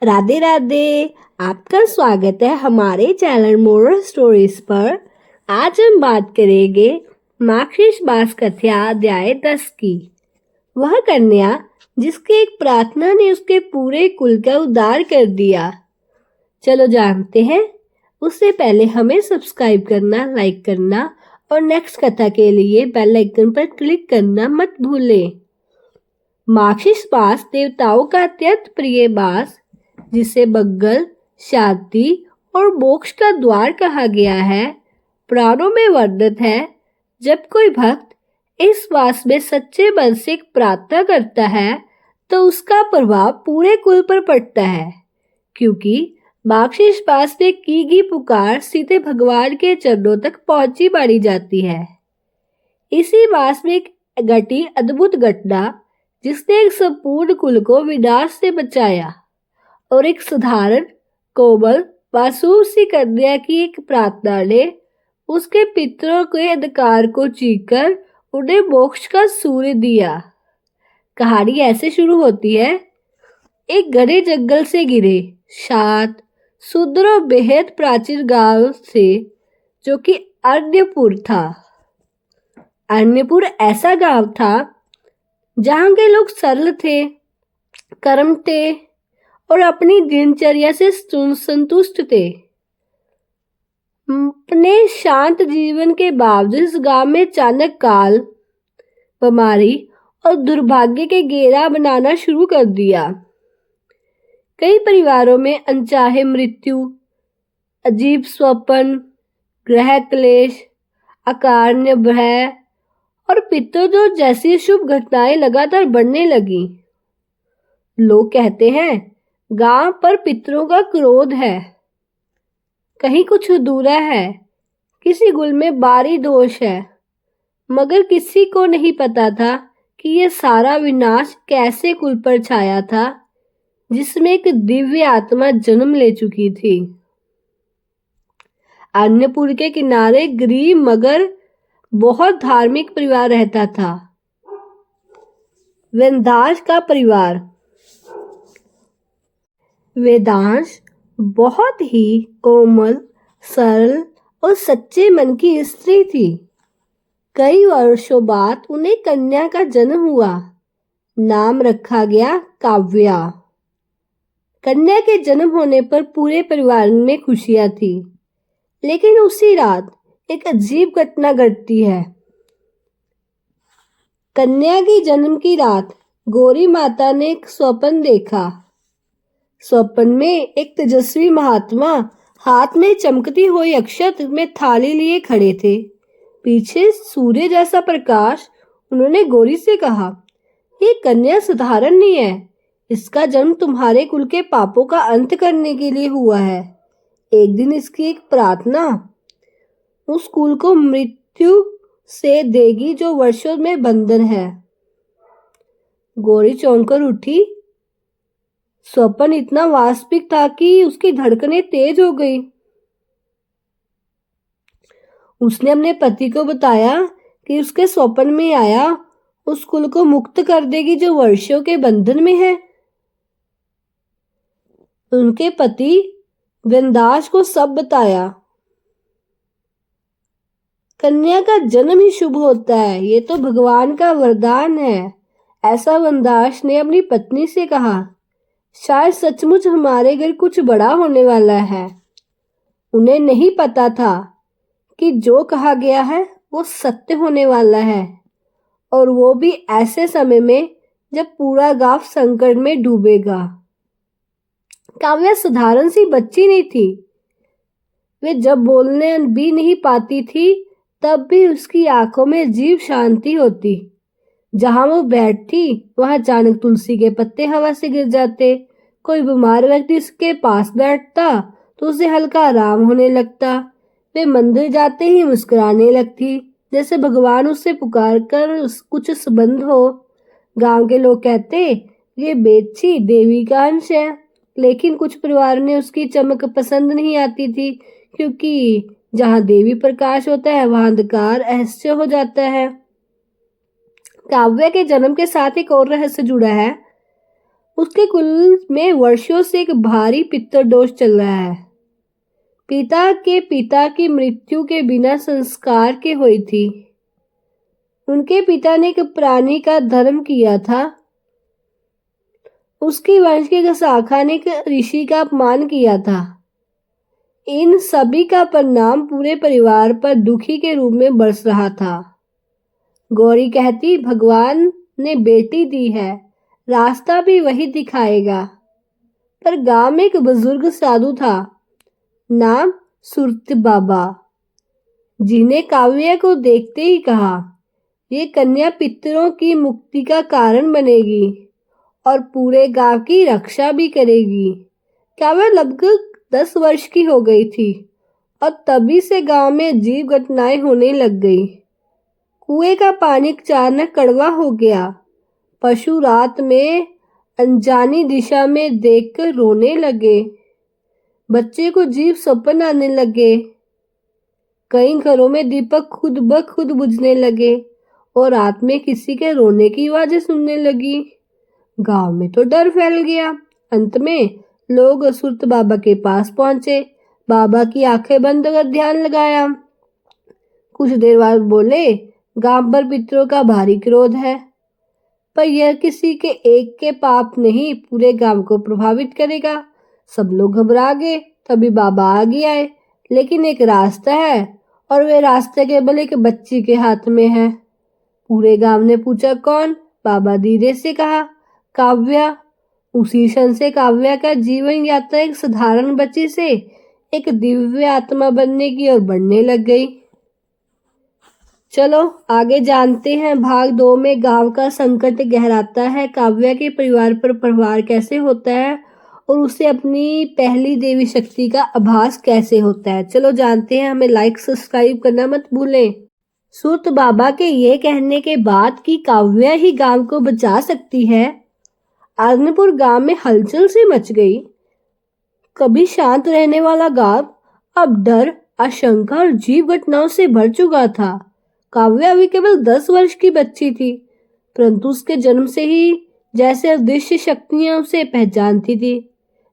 राधे राधे। आपका स्वागत है हमारे चैनल मोरल स्टोरीज पर। आज हम बात करेंगे माखिश बास कथ्या अध्याय 10 की। वह कन्या जिसकी एक प्रार्थना ने उसके पूरे कुल का उद्धार कर दिया। चलो जानते हैं। उससे पहले हमें सब्सक्राइब करना, लाइक करना और नेक्स्ट कथा के लिए बेल आइकन पर क्लिक करना मत भूलें। माखिश बास देवताओं का अत्यंत प्रिय बास, जिसे बग्गल, शांति और मोक्ष का द्वार कहा गया है, पुराणों में वर्णित है। जब कोई भक्त इस वास में सच्चे मन से प्रार्थना करता है तो उसका प्रभाव पूरे कुल पर पड़ता है, क्योंकि माखिश बास में की गई पुकार सीधे भगवान के चरणों तक पहुंची मानी जाती है। इसी मास में घटी अद्भुत घटना जिसने एक संपूर्ण कुल को विनाश से बचाया और एक साधारण कोमल मासूम सी कन्या की एक प्रार्थना ने उसके पितरों के अंधकार को चीरकर उन्हें मोक्ष का सूर्य दिया। कहानी ऐसे शुरू होती है। एक घने जंगल से गिरे शांत, सुंदर और बेहद प्राचीन गांव से, जो कि अन्यपुर था। अन्यपुर ऐसा गांव था जहां के लोग सरल थे, कर्म थे और अपनी दिनचर्या से संतुष्ट थे। अपने शांत जीवन के बावजूद इस गांव में अचानक काल, बीमारी और दुर्भाग्य के घेरा बनाना शुरू कर दिया। कई परिवारों में अनचाहे मृत्यु, अजीब स्वप्न, ग्रह क्लेश, अकारण भय और पितृदोष जैसी शुभ घटनाएं लगातार बढ़ने लगी। लोग कहते हैं गांव पर पितरों का क्रोध है, कहीं कुछ अधूरा है, किसी गुल में भारी दोष है, मगर किसी को नहीं पता था कि यह सारा विनाश कैसे कुल पर छाया था, जिसमें एक दिव्य आत्मा जन्म ले चुकी थी। अन्नपुर के किनारे गरीब मगर बहुत धार्मिक परिवार रहता था, वेदांश का परिवार। वेदांश बहुत ही कोमल, सरल और सच्चे मन की स्त्री थी। कई वर्षों बाद उन्हें कन्या का जन्म हुआ। नाम रखा गया काव्या। कन्या के जन्म होने पर पूरे परिवार में खुशियां थी, लेकिन उसी रात एक अजीब घटना घटती है। कन्या की जन्म की रात गौरी माता ने एक स्वप्न देखा। स्वप्न में एक तेजस्वी महात्मा हाथ में चमकती हुई अक्षत में थाली लिए खड़े थे। पीछे सूर्य जैसा प्रकाश। उन्होंने गौरी से कहा, ये कन्या साधारण नहीं है, इसका जन्म तुम्हारे कुल के पापों का अंत करने के लिए हुआ है। एक दिन इसकी एक प्रार्थना उस कुल को मृत्यु से देगी जो वर्षों में बंधन है। गौरी चौंक कर उठी। स्वप्न इतना वास्तविक था कि उसकी धड़कनें तेज हो गई। उसने अपने पति को बताया कि उसके स्वप्न में आया उस कुल को मुक्त कर देगी जो वर्षों के बंधन में है। उनके पति वेदांश को सब बताया। कन्या का जन्म ही शुभ होता है, ये तो भगवान का वरदान है, ऐसा वेदांश ने अपनी पत्नी से कहा। शायद सचमुच हमारे घर कुछ बड़ा होने वाला है। उन्हें नहीं पता था कि जो कहा गया है वो सत्य होने वाला है, और वो भी ऐसे समय में जब पूरा गांव संकट में डूबेगा। काव्या साधारण सी बच्ची नहीं थी। वे जब बोलने भी नहीं पाती थी तब भी उसकी आंखों में अजीब शांति होती। जहां वो बैठती वहां अचानक तुलसी के पत्ते हवा से गिर जाते। कोई बीमार व्यक्ति उसके पास बैठता तो उसे हल्का आराम होने लगता। वे मंदिर जाते ही मुस्कुराने लगती, जैसे भगवान उससे पुकार कर कुछ संबंध हो। गांव के लोग कहते ये बेची देवी का अंश है, लेकिन कुछ परिवार ने उसकी चमक पसंद नहीं आती थी, क्योंकि जहां देवी प्रकाश होता है वहां अंधकार रहस्य हो जाता है। काव्य के जन्म के साथ एक और रहस्य जुड़ा है। उसके कुल में वर्षों से एक भारी पित्तर दोष चल रहा है। पिता की मृत्यु के बिना संस्कार के हुई थी। उनके पिता ने एक प्राणी का धर्म किया था। उसकी वंश की शाखा ने एक ऋषि का अपमान किया था। इन सभी का परिणाम पूरे परिवार पर दुखी के रूप में बरस रहा था। गौरी कहती, भगवान ने बेटी दी है, रास्ता भी वही दिखाएगा। पर गांव में एक बुजुर्ग साधु था, नाम सुरत बाबा, जिन्हें काव्या को देखते ही कहा, ये कन्या पितरों की मुक्ति का कारण बनेगी और पूरे गांव की रक्षा भी करेगी। काव्या लगभग 10 वर्ष की हो गई थी और तभी से गांव में अजीब घटनाएं होने लग गई। कुएं का पानी अचानक कड़वा हो गया। पशु रात में अनजानी दिशा में देखकर रोने लगे। बच्चे को अजीब सपन आने लगे। कई घरों में दीपक खुद ब खुद बुझने लगे और रात में किसी के रोने की आवाजें सुनने लगी। गांव में तो डर फैल गया। अंत में लोग सुरत बाबा के पास पहुंचे। बाबा की आंखें बंद कर ध्यान लगाया। कुछ देर बाद बोले, गांव पर पितरों का भारी क्रोध है, पर यह किसी के एक के पाप नहीं, पूरे गांव को प्रभावित करेगा। सब लोग घबरा गए। तभी बाबा आगे आए, लेकिन एक रास्ता है और वे रास्ते केवल एक बच्ची के हाथ में है। पूरे गांव ने पूछा, कौन? बाबा धीरे से कहा, काव्या। उसी क्षण से काव्या का जीवन यात्रा एक साधारण बच्ची से एक दिव्य आत्मा बनने की ओर बढ़ने लग गई। चलो आगे जानते हैं। भाग 2 में गांव का संकट गहराता है, काव्या के परिवार पर प्रहार कैसे होता है और उसे अपनी पहली देवी शक्ति का आभास कैसे होता है। चलो जानते हैं। हमें लाइक सब्सक्राइब करना मत भूलें। सुरत बाबा के ये कहने के बाद कि काव्या ही गांव को बचा सकती है, आदमपुर गांव में हलचल सी मच गई। कभी शांत रहने वाला गांव अब डर, आशंका और अजीब घटनाओं से भर चुका था। काव्या अभी केवल 10 वर्ष की बच्ची थी, परंतु उसके जन्म से ही जैसे अदृश्य शक्तियां उसे पहचानती थी,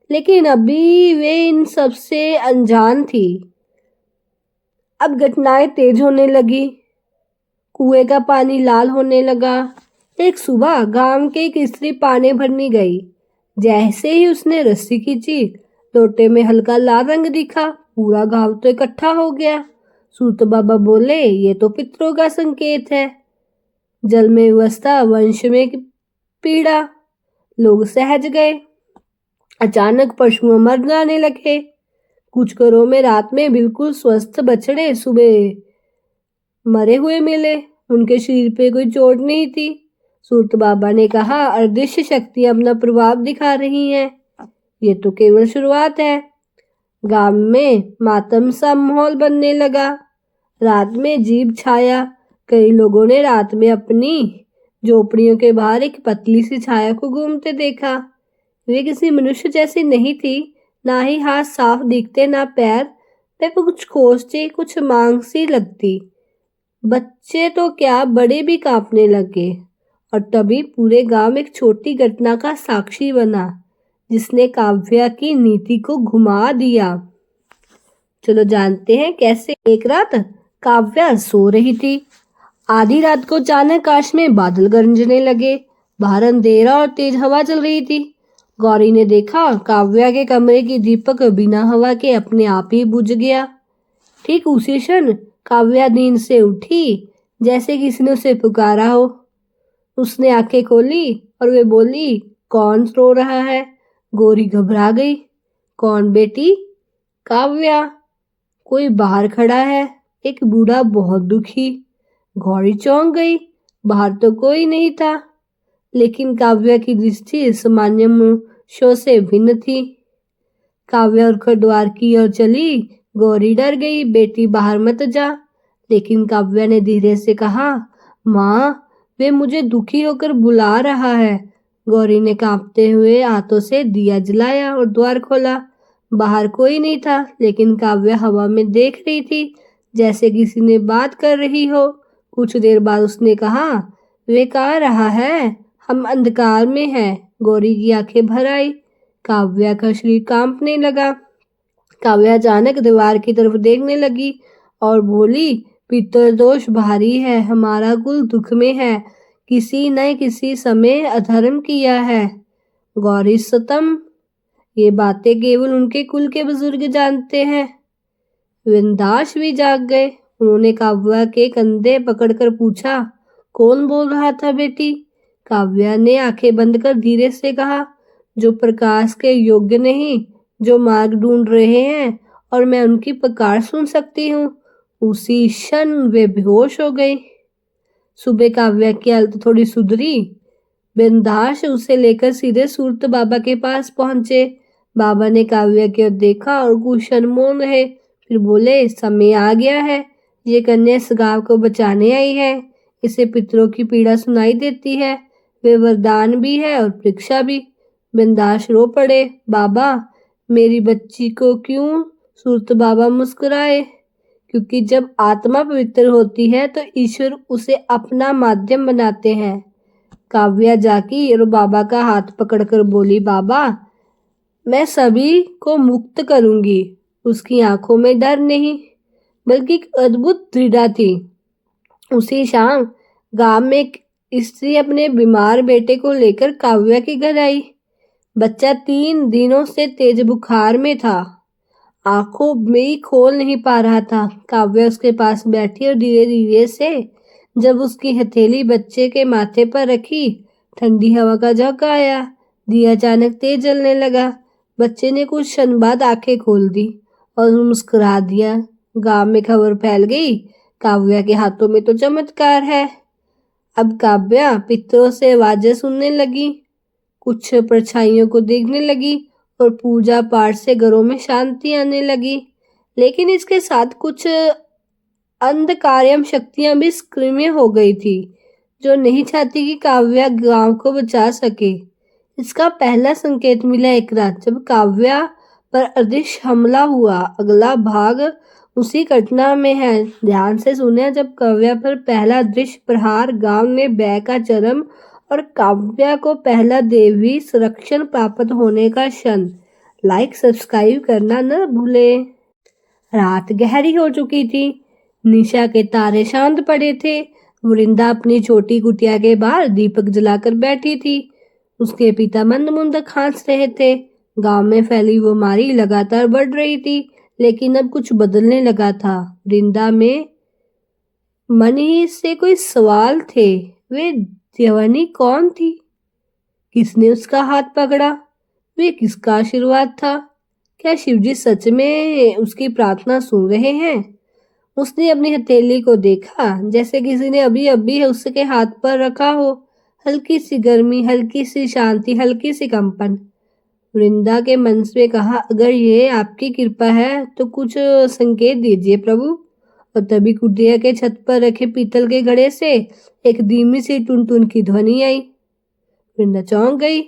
लेकिन अभी वे इन सब से अनजान थी। अब घटनाएं तेज होने लगी। कुएं का पानी लाल होने लगा। एक सुबह गांव के एक स्त्री पानी भरने गई। जैसे ही उसने रस्सी खींची, लोटे में हल्का लाल रंग दिखा। पूरा गांव तो इकट्ठा हो गया। सुरत बाबा बोले, ये तो पितरों का संकेत है। जल में व्यवस्था, वंश में पीड़ा। लोग सहज गए। अचानक पशु मर जाने लगे। कुछ घरों में रात में बिल्कुल स्वस्थ बछड़े सुबह मरे हुए मिले। उनके शरीर पे कोई चोट नहीं थी। सुरत बाबा ने कहा, अदृश्य शक्तियां अपना प्रभाव दिखा रही हैं। ये तो केवल शुरुआत है। गांव में मातम सा माहौल बनने लगा। रात में जीभ छाया। कई लोगों ने रात में अपनी झोपड़ियों के बाहर एक पतली सी छाया को घूमते देखा। वे किसी मनुष्य जैसी नहीं थी, ना ही हाथ साफ दिखते, ना पैर। वे कुछ खोजती, कुछ मांग सी लगती। बच्चे तो क्या, बड़े भी कांपने लगे। और तभी पूरे गांव में एक छोटी घटना का साक्षी बना, जिसने काव्या की नीति को घुमा दिया। चलो जानते हैं कैसे। एक रात काव्या सो रही थी। आधी रात को अचानक आकाश में बादल गरजने लगे। बाहर अंधेरा और तेज हवा चल रही थी। गौरी ने देखा, काव्या के कमरे की दीपक बिना हवा के अपने आप ही बुझ गया। ठीक उसी क्षण काव्या नींद से उठी, जैसे किसी ने उसे पुकारा हो। उसने आंखें खोली और वे बोली, कौन रो रहा है? गौरी घबरा गई। कौन बेटी? काव्या। कोई बाहर खड़ा है, एक बूढ़ा बहुत दुखी। गौरी चौंक गई। बाहर तो कोई नहीं था, लेकिन काव्या की दृष्टि सामान्य मनुष्यों से भिन्न थी। काव्या उठकर द्वार की ओर चली। गौरी डर गई। बेटी बाहर मत जा। लेकिन काव्या ने धीरे से कहा, माँ, वे मुझे दुखी होकर बुला रहा है। गौरी ने कांपते हुए हाथों से दिया जलाया और द्वार खोला। बाहर कोई नहीं था, लेकिन काव्या हवा में देख रही थी, जैसे किसी ने बात कर रही हो। कुछ देर बाद उसने कहा, वे कह रहा है, हम अंधकार में हैं, गौरी की आंखें भर आई। काव्या का शरीर कांपने लगा। काव्या अचानक दीवार की तरफ देखने लगी और बोली, पितृदोष भारी है, हमारा कुल दुख में है, किसी न किसी समय अधर्म किया है। गौरी सतम, ये बातें केवल उनके कुल के बुजुर्ग जानते हैं। विंदाश भी जाग गए। उन्होंने काव्या के कंधे पकड़कर पूछा, कौन बोल रहा था बेटी? काव्या ने आंखें बंद कर धीरे से कहा, जो प्रकाश के योग्य नहीं, जो मार्ग ढूंढ रहे हैं और मैं उनकी पुकार सुन सकती हूँ। उसी क्षण वे बेहोश हो गई। सुबह काव्या की हालत थोड़ी सुधरी। बिंदास उसे लेकर सीधे सूरत बाबा के पास पहुंचे। बाबा ने काव्या की ओर देखा और कुछ क्षण मौन रहे, फिर बोले, समय आ गया है। ये कन्या इस गांव को बचाने आई है। इसे पितरों की पीड़ा सुनाई देती है। वे वरदान भी है और परीक्षा भी। बिंदास रो पड़े, बाबा, मेरी बच्ची को क्यों? सूरत बाबा मुस्कुराए, क्योंकि जब आत्मा पवित्र होती है तो ईश्वर उसे अपना माध्यम बनाते हैं। काव्या जाकी और बाबा का हाथ पकड़कर बोली, बाबा, मैं सभी को मुक्त करूंगी। उसकी आंखों में डर नहीं, बल्कि एक अद्भुत दृढ़ता थी। उसी शाम गांव में एक स्त्री अपने बीमार बेटे को लेकर काव्या के घर आई। बच्चा 3 दिनों से तेज बुखार में था, आंखों में खोल नहीं पा रहा था। काव्या उसके पास बैठी और धीरे धीरे से जब उसकी हथेली बच्चे के माथे पर रखी, ठंडी हवा का झोंका आया। दिया अचानक तेज जलने लगा। बच्चे ने कुछ क्षण बाद आंखें खोल दी और मुस्कुरा दिया। गांव में खबर फैल गई, काव्या के हाथों में तो चमत्कार है। अब काव्या पितरों से आवाजें सुनने लगी, कुछ परछाइयों को देखने लगी और पूजा पाठ से घरों में शांति आने लगी। लेकिन इसके साथ कुछ अंधकार्यम शक्तियां भी सक्रिय हो गई थी, जो नहीं चाहती कि काव्या गांव को बचा सके। इसका पहला संकेत मिला एक रात, जब काव्या पर अदृश्य हमला हुआ। अगला भाग उसी घटना में है, ध्यान से सुने। जब काव्या पर पहला दृश्य प्रहार, गांव में भय का चरम और काव्या को पहला देवी संरक्षण प्राप्त होने का क्षण। लाइक सब्सक्राइब करना न भूले। रात गहरी हो चुकी थी। निशा के तारे शांत पड़े थे। वृंदा अपनी छोटी कुटिया के बाहर दीपक जलाकर बैठी थी। उसके पिता मंद मंद हंस रहे थे। गांव में फैली वो बीमारी लगातार बढ़ रही थी, लेकिन अब कुछ बदलने लगा था। वृंदा में मन ही से कोई सवाल थे। वे जवानी कौन थी? किसने उसका हाथ पकड़ा? वे किसका आशीर्वाद था? क्या शिवजी सच में उसकी प्रार्थना सुन रहे हैं? उसने अपनी हथेली को देखा, जैसे किसी ने अभी अभी उसके हाथ पर रखा हो। हल्की सी गर्मी, हल्की सी शांति, हल्की सी कंपन। वृंदा के मन से कहा, अगर ये आपकी कृपा है तो कुछ संकेत दीजिए प्रभु। और तभी कुटिया के छत पर रखे पीतल के घड़े से एक धीमी सी टुनटुन की ध्वनि आई। वृंदा चौंक गई।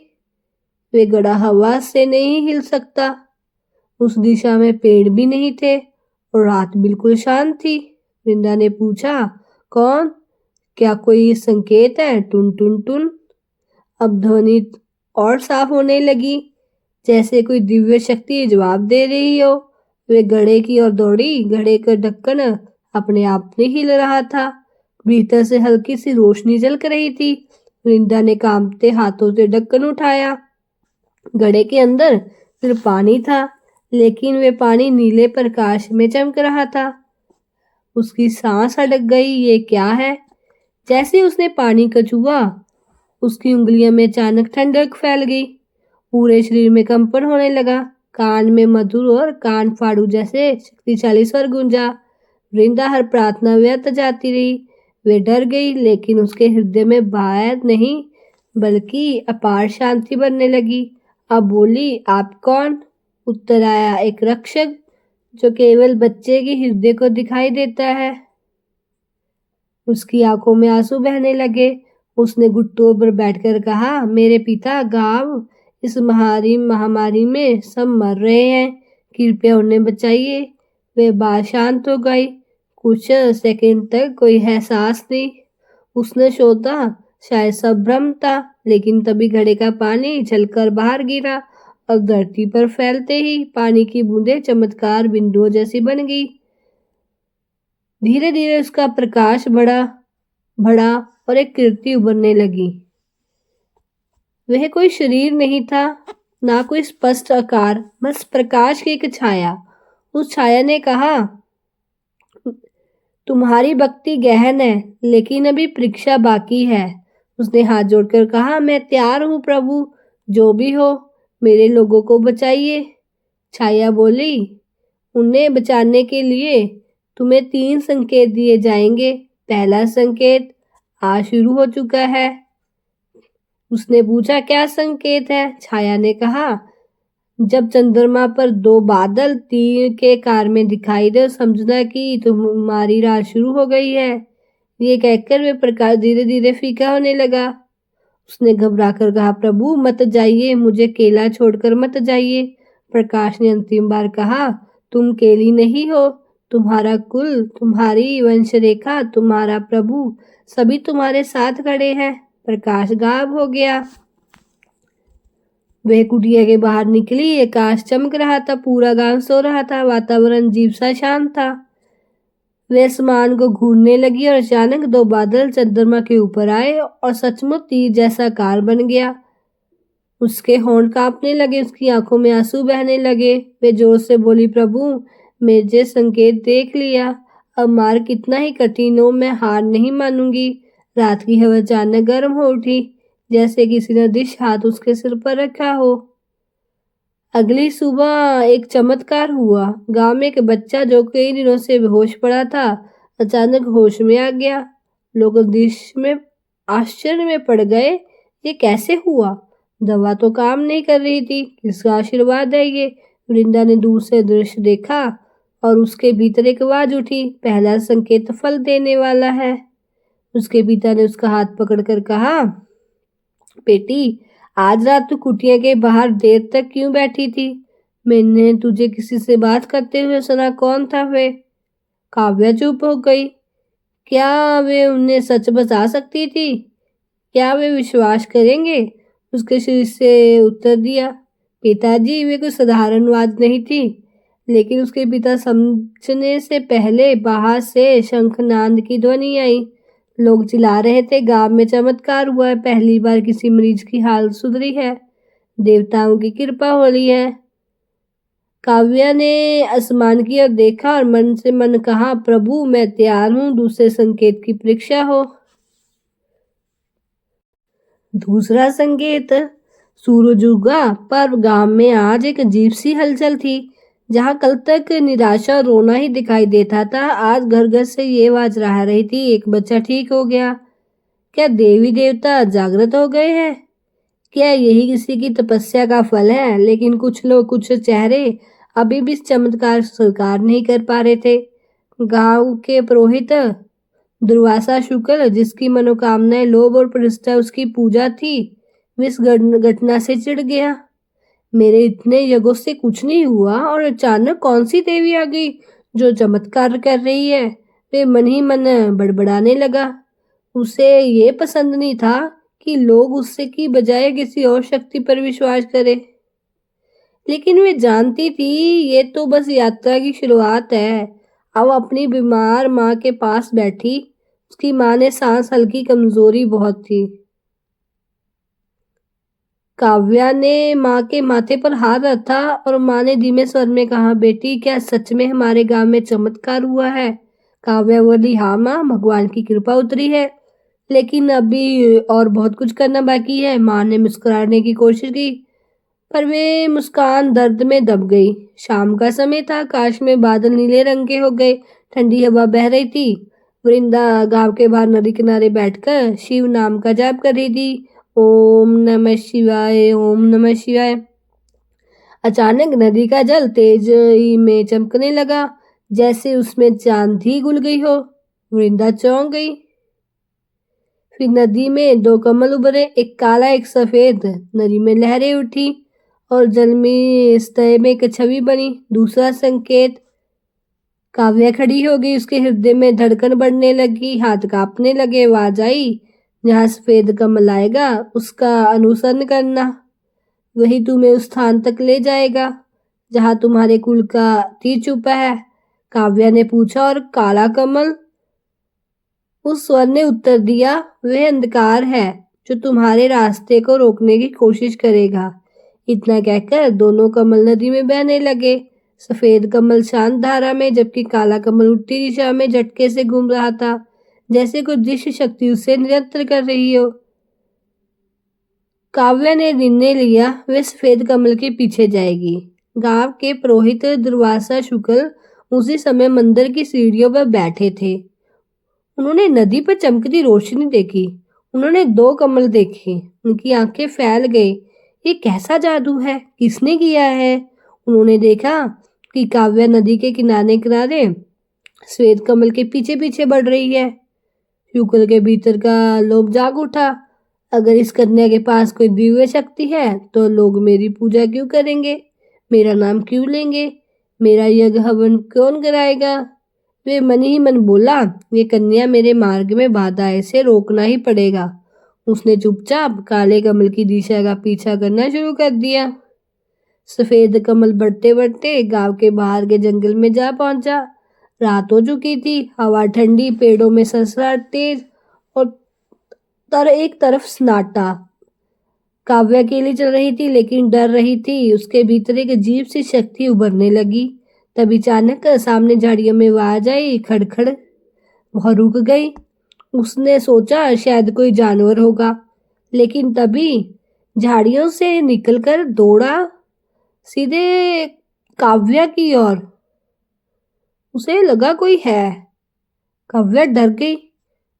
वे घड़ा हवा से नहीं हिल सकता। उस दिशा में पेड़ भी नहीं थे और रात बिल्कुल शांत थी। वृंदा ने पूछा, कौन? क्या कोई संकेत है? टुन टुन टुन। अब ध्वनि और साफ होने लगी, जैसे कोई दिव्य शक्ति जवाब दे रही हो। वे घड़े की ओर दौड़ी। घड़े का ढक्कन अपने आप में हिल रहा था। भीतर से हल्की सी रोशनी झलक रही थी। वृंदा ने कांपते हाथों से ढक्कन उठाया। घड़े के अंदर सिर्फ पानी था, लेकिन वे पानी नीले प्रकाश में चमक रहा था। उसकी सांस अटक गई। ये क्या है? जैसे उसने पानी को छुआ, उसकी उंगलियों में अचानक ठंडक फैल गई। पूरे शरीर में कंपन होने लगा। कान में मधुर और कान फाड़ू जैसे शक्तिशाली स्वर गूंजा। वृंदा हर प्रार्थना व्यर्थ जाती रही। वे डर गई, लेकिन उसके हृदय में भय नहीं, बल्कि अपार शांति बनने लगी। अब बोली, आप कौन? उत्तर आया, एक रक्षक जो केवल बच्चे के हृदय को दिखाई देता है। उसकी आंखों में आंसू बहने लगे। उसने घुटनों पर बैठकर कहा, मेरे पिता, गांव इस महामारी में सब मर रहे हैं, कृपया उन्हें बचाइए। वे बात शांत हो गई। कुछ सेकंड तक कोई एहसास नहीं। उसने सोचा, शायद सब भ्रम था, लेकिन तभी घड़े का पानी छलकर बाहर गिरा और धरती पर फैलते ही पानी की बूंदें चमत्कार बिंदुओं जैसी बन गई। धीरे धीरे उसका प्रकाश बढ़ा बढ़ा और एक कीर्ति उभरने लगी। वह कोई शरीर नहीं था, ना कोई स्पष्ट आकार, बस प्रकाश की एक छाया। उस छाया ने कहा, तुम्हारी भक्ति गहन है, लेकिन अभी परीक्षा बाकी है। उसने हाथ जोड़कर कहा, मैं तैयार हूँ प्रभु, जो भी हो मेरे लोगों को बचाइए। छाया बोली, उन्हें बचाने के लिए तुम्हें 3 संकेत दिए जाएंगे। पहला संकेत आज शुरू हो चुका है। उसने पूछा, क्या संकेत है? छाया ने कहा, जब चंद्रमा पर 2 बादल तीर के कार में दिखाई दे, समझना कि तुम्हारी रात शुरू हो गई है। ये कहकर वे प्रकाश धीरे धीरे फीका होने लगा। उसने घबरा कर कहा, प्रभु मत जाइए, मुझे अकेला छोड़कर मत जाइए। प्रकाश ने अंतिम बार कहा, तुम अकेली नहीं हो, तुम्हारा कुल, तुम्हारी वंश रेखा, तुम्हारा प्रभु, सभी तुम्हारे साथ खड़े हैं। प्रकाश गायब हो गया। वह कुटिया के बाहर निकली, आकाश चमक रहा था, पूरा गांव सो रहा था, वातावरण अजीब सा शांत था। वह आसमान को घूरने लगी और अचानक 2 बादल चंद्रमा के ऊपर आए और सचमुच तीर जैसा कार बन गया। उसके होंठ कांपने लगे, उसकी आंखों में आंसू बहने लगे। वे जोर से बोली, प्रभु मेरे संकेत देख लिया, अब मार्ग कितना ही कठिन हो, मैं हार नहीं मानूंगी। रात की हवा अचानक गर्म हो उठी, जैसे किसी ने अदृश्य हाथ उसके सिर पर रखा हो। अगली सुबह एक चमत्कार हुआ। गांव में एक बच्चा जो कई दिनों से बेहोश पड़ा था, अचानक होश में आ गया। लोग दृश्य में आश्चर्य में पड़ गए, ये कैसे हुआ? दवा तो काम नहीं कर रही थी, किसका आशीर्वाद है ये? वृंदा ने दूर से दृश्य देखा और उसके भीतर एक आवाज उठी, पहला संकेत फल देने वाला है। उसके पिता ने उसका हाथ पकड़कर कहा, बेटी आज रात तू कुटिया के बाहर देर तक क्यों बैठी थी? मैंने तुझे किसी से बात करते हुए सुना, कौन था वे? काव्या चुप हो गई। क्या वे उन्हें सच बता सकती थी? क्या वे विश्वास करेंगे? उसके शरीर से उत्तर दिया, पिताजी वे कोई साधारण आवाज नहीं थी। लेकिन उसके पिता समझने से पहले बाहर से शंखनाद की ध्वनि आई। लोग चिल्ला रहे थे, गांव में चमत्कार हुआ है, पहली बार किसी मरीज की हालत सुधरी है, देवताओं की कृपा हो रही है। काव्या ने आसमान की ओर देखा और मन से मन कहा, प्रभु मैं तैयार हूँ, दूसरे संकेत की परीक्षा हो। दूसरा संकेत, सूरज उगा, पर गांव में आज एक अजीब सी हलचल थी। जहां कल तक निराशा और रोना ही दिखाई देता था, आज घर घर से ये आवाज रहा रही थी, एक बच्चा ठीक हो गया। क्या देवी देवता जागृत हो गए हैं? क्या यही किसी की तपस्या का फल है? लेकिन कुछ लोग, कुछ चेहरे अभी भी इस चमत्कार स्वीकार नहीं कर पा रहे थे। गांव के पुरोहित दुर्वासा शुक्ल, जिसकी मनोकामनाएं लोभ और प्रतिष्ठा उसकी पूजा थी, वे इस घटना से चिढ़ गया। मेरे इतने यज्ञों से कुछ नहीं हुआ और अचानक कौन सी देवी आ गई जो चमत्कार कर रही है? वे मन ही मन बड़बड़ाने लगा। उसे ये पसंद नहीं था कि लोग उससे की बजाय किसी और शक्ति पर विश्वास करें। लेकिन वे जानती थी ये तो बस यात्रा की शुरुआत है। अब अपनी बीमार माँ के पास बैठी, उसकी माँ ने सांस हल्की, कमजोरी बहुत थी। काव्या ने माँ के माथे पर हाथ रखा और माँ ने धीमे स्वर में कहा, बेटी क्या सच में हमारे गांव में चमत्कार हुआ है? काव्या बोली, हाँ माँ, भगवान की कृपा उतरी है, लेकिन अभी और बहुत कुछ करना बाकी है। माँ ने मुस्कुराने की कोशिश की, पर वे मुस्कान दर्द में दब गई। शाम का समय था, आकाश में बादल नीले रंग के हो गए, ठंडी हवा बह रही थी। वृंदा गांव के बाहर नदी किनारे बैठकर शिव नाम का जाप कर रही थी, ओम नमः शिवाय, ओम नमः शिवाय। अचानक नदी का जल तेज में चमकने लगा, जैसे उसमें चांद ही घुल गई हो। वृंदा चौंक गई। फिर नदी में 2 कमल उभरे, एक काला एक सफेद। नदी में लहरें उठी और जल में सतह में एक छवि बनी। दूसरा संकेत, काव्या खड़ी हो गई, उसके हृदय में धड़कन बढ़ने लगी, हाथ कांपने लगे। आवाज आई, जहाँ सफेद कमल आएगा उसका अनुसरण करना, वही तुम्हें उस स्थान तक ले जाएगा जहाँ तुम्हारे कुल का तीर छुपा है। काव्या ने पूछा, और काला कमल? उस स्वर ने उत्तर दिया, वह अंधकार है जो तुम्हारे रास्ते को रोकने की कोशिश करेगा। इतना कहकर दोनों कमल नदी में बहने लगे। सफेद कमल शांत धारा में, जबकि काला कमल उल्टी दिशा में झटके से घूम रहा था, जैसे कोई दृश्य शक्ति उसे नियंत्रित कर रही हो। काव्या ने निर्णय लिया, वह सफेद कमल के पीछे जाएगी। गांव के पुरोहित दुर्वासा शुक्ल उसी समय मंदिर की सीढ़ियों पर बैठे थे। उन्होंने नदी पर चमकती रोशनी देखी। उन्होंने दो कमल देखे। उनकी आंखें फैल गई। ये कैसा जादू है? किसने किया है? उन्होंने देखा कि काव्या नदी के किनारे किनारे श्वेत कमल के पीछे पीछे बढ़ रही है। शुक्ल के भीतर का लोभ जाग उठा। अगर इस कन्या के पास कोई दिव्य शक्ति है तो लोग मेरी पूजा क्यों करेंगे? मेरा नाम क्यों लेंगे? मेरा यज्ञ हवन कौन कराएगा? वे मन ही मन बोला, ये कन्या मेरे मार्ग में बाधा है, इसे रोकना ही पड़ेगा। उसने चुपचाप काले कमल की दिशा का पीछा करना शुरू कर दिया। सफेद कमल बढ़ते बढ़ते गांव के बाहर के जंगल में जा पहुंचा। रात हो चुकी थी, हवा ठंडी, पेड़ों में सनसनाहट तेज और एक तरफ सन्नाटा। काव्या अकेली चल रही थी लेकिन डर रही थी। उसके भीतर एक अजीब सी शक्ति उभरने लगी। तभी अचानक सामने झाड़ियों में आवाज आई, खड़खड़। वह रुक गई। उसने सोचा शायद कोई जानवर होगा, लेकिन तभी झाड़ियों से निकलकर दौड़ा सीधे काव्या की ओर। उसे लगा कोई है। काव्या डर गई।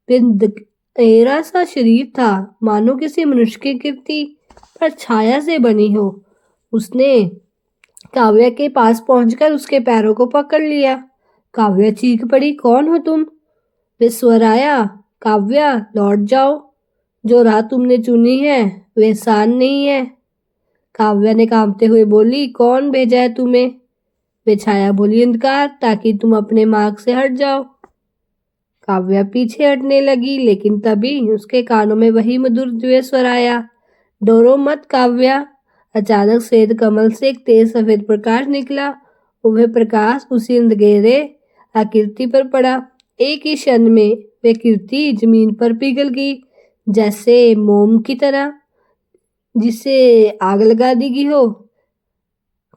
गहरा सा शरीर था, मानो किसी मनुष्य की कृति पर छाया से बनी हो। उसने काव्या के पास पहुंचकर उसके पैरों को पकड़ लिया। काव्या चीख पड़ी, कौन हो तुम? वे स्वर आया, काव्या लौट जाओ। जो राह तुमने चुनी है वे आसान नहीं है। काव्या ने कांपते हुए बोली, कौन भेजा है तुम्हें? वे छाया बोली, अंधकार, ताकि तुम अपने मार्ग से हट जाओ। काव्या पीछे हटने लगी, लेकिन तभी उसके कानों में वही मधुर दिव्य स्वर आया, डरो मत काव्या। अचानक श्वेत कमल से एक तेज सफेद प्रकाश निकला। वह प्रकाश उसी अंधेरे आकृति पर पड़ा। एक ही क्षण में वह कीर्ति जमीन पर पिघल गई, जैसे मोम की तरह जिसे आग लगा दी गई हो।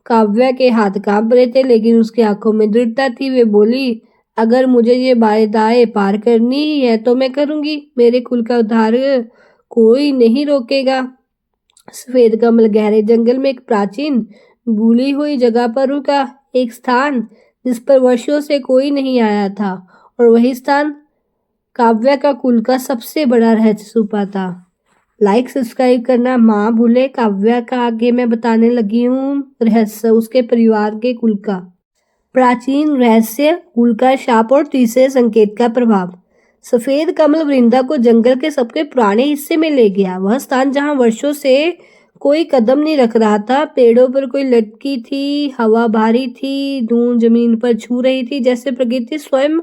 काव्या के हाथ कांप रहे थे, लेकिन उसकी आंखों में दृढ़ता थी। वे बोली, अगर मुझे ये बाधाएं पार करनी ही है तो मैं करूंगी। मेरे कुल का उद्धार कोई नहीं रोकेगा। सफेद कमल गहरे जंगल में एक प्राचीन भूली हुई जगह पर रुका, एक स्थान जिस पर वर्षों से कोई नहीं आया था, और वही स्थान काव्या का कुल का सबसे बड़ा रहस्य छुपा था। लाइक सब्सक्राइब करना माँ भूले। काव्या का आगे मैं बताने लगी हूँ रहस्य उसके परिवार के कुल का। प्राचीन रहस्य, कुल का शाप और तीसरे संकेत का प्रभाव। सफेद कमल वृंदा को जंगल के सबसे पुराने हिस्से में ले गया, वह स्थान जहां वर्षों से कोई कदम नहीं रख रहा था। पेड़ों पर कोई लटकी थी, हवा भारी थी, धूल जमीन पर छू रही थी, जैसे प्रकृति स्वयं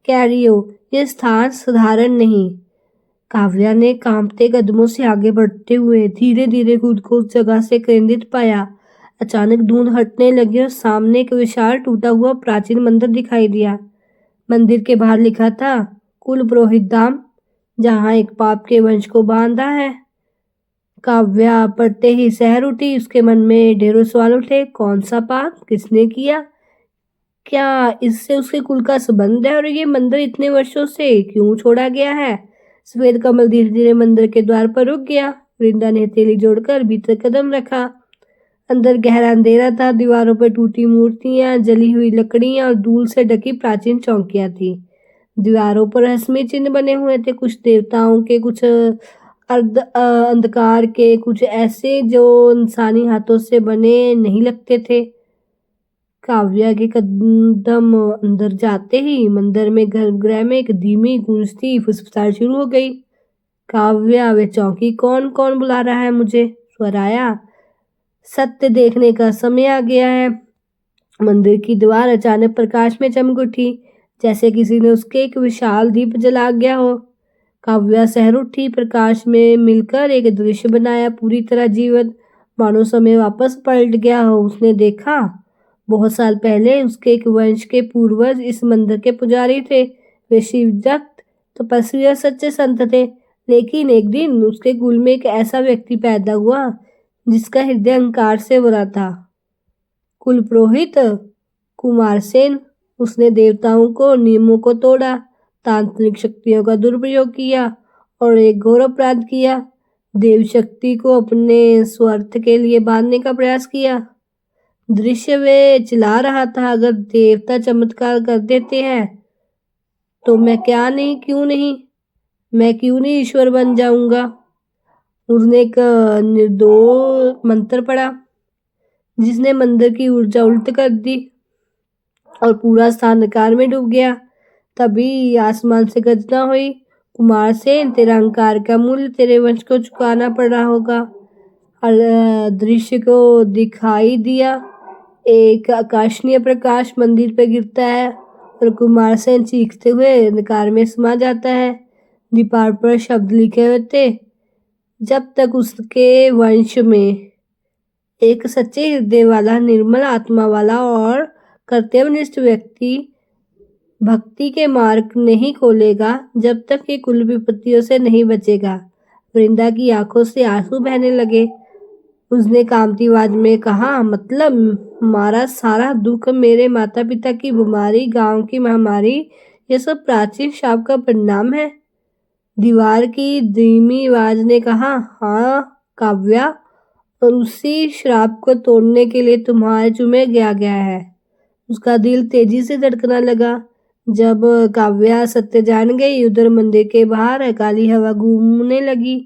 कह रही हो, यह स्थान साधारण नहीं। काव्या ने कांपते कदमों से आगे बढ़ते हुए धीरे धीरे खुद को उस जगह से केंद्रित पाया। अचानक धुंध हटने लगी और सामने एक विशाल टूटा हुआ प्राचीन मंदिर दिखाई दिया। मंदिर के बाहर लिखा था, कुल पुरोहित धाम, जहाँ एक पाप के वंश को बांधा है। काव्या पढ़ते ही सहर उठी। उसके मन में ढेरों सवाल उठे, कौन सा पाप, किसने किया, क्या इससे उसके कुल का संबंध है, और ये मंदिर इतने वर्षों से क्यों छोड़ा गया है। सफेद कमल धीरे धीरे मंदिर के द्वार पर रुक गया। वृंदा ने हथेली जोड़कर भीतर कदम रखा। अंदर गहरा अंधेरा था। दीवारों पर टूटी मूर्तियां, जली हुई लकड़ियां और धूल से ढकी प्राचीन चौकियां थी। दीवारों पर रहस्यमय चिन्ह बने हुए थे, कुछ देवताओं के, कुछ अंधकार के, कुछ ऐसे जो इंसानी हाथों से बने नहीं लगते थे। काव्या के कदम अंदर जाते ही मंदिर में गर्भगृह में एक धीमी गूंजती फुसफुसाहट शुरू हो गई। काव्या, वे चौकी, कौन कौन बुला रहा है मुझे? स्वर आया, सत्य देखने का समय आ गया है। मंदिर की दीवार अचानक प्रकाश में चमक उठी, जैसे किसी ने उसके एक विशाल दीप जला गया हो। काव्या सहर उठी, प्रकाश में मिलकर एक दृश्य बनाया, पूरी तरह जीवंत, मानो समय वापस पलट गया हो। उसने देखा बहुत साल पहले उसके एक वंश के पूर्वज इस मंदिर के पुजारी थे। वे शिवभक्त, तपस्वी और सच्चे संत थे। लेकिन एक दिन उसके कुल में एक ऐसा व्यक्ति पैदा हुआ जिसका हृदय अहंकार से भरा था। कुल पुरोहित कुमारसेन। उसने देवताओं को नियमों को तोड़ा, तांत्रिक शक्तियों का दुरुपयोग किया और एक घोर अपराध किया। देव शक्ति को अपने स्वार्थ के लिए बांधने का प्रयास किया। दृश्य वे चिल्ला रहा था, अगर देवता चमत्कार कर देते हैं तो मैं क्यों नहीं ईश्वर बन जाऊंगा। उसने एक निर्दोष मंत्र पढ़ा जिसने मंदिर की ऊर्जा उल्ट कर दी और पूरा स्थान अंधकार में डूब गया। तभी आसमान से गर्जना हुई, कुमारसेन, तेरा अहंकार का मूल्य तेरे वंश को चुकाना पड़ रहा होगा। और दृश्य को दिखाई दिया, एक आकाशीय प्रकाश मंदिर पर गिरता है और कुमारसेन चीखते हुए अंधकार में समा जाता है। दीवार पर शब्द लिखे हुए थे, जब तक उसके वंश में एक सच्चे हृदय वाला, निर्मल आत्मा वाला और कर्तव्यनिष्ठ व्यक्ति भक्ति के मार्ग नहीं खोलेगा, जब तक ये कुल विपत्तियों से नहीं बचेगा। वृंदा की आंखों से आंसू बहने लगे। उसने कामती आवाज में कहा, मतलब हमारा सारा दुख, मेरे माता पिता की बीमारी, गांव की महामारी, ये सब प्राचीन शाप का परिणाम है। दीवार की धीमी आवाज ने कहा, हाँ काव्या, और उसी श्राप को तोड़ने के लिए तुम्हें गया है। उसका दिल तेजी से धड़कना लगा। जब काव्या सत्य जान गई, उधर मंदिर के बाहर काली हवा घूमने लगी।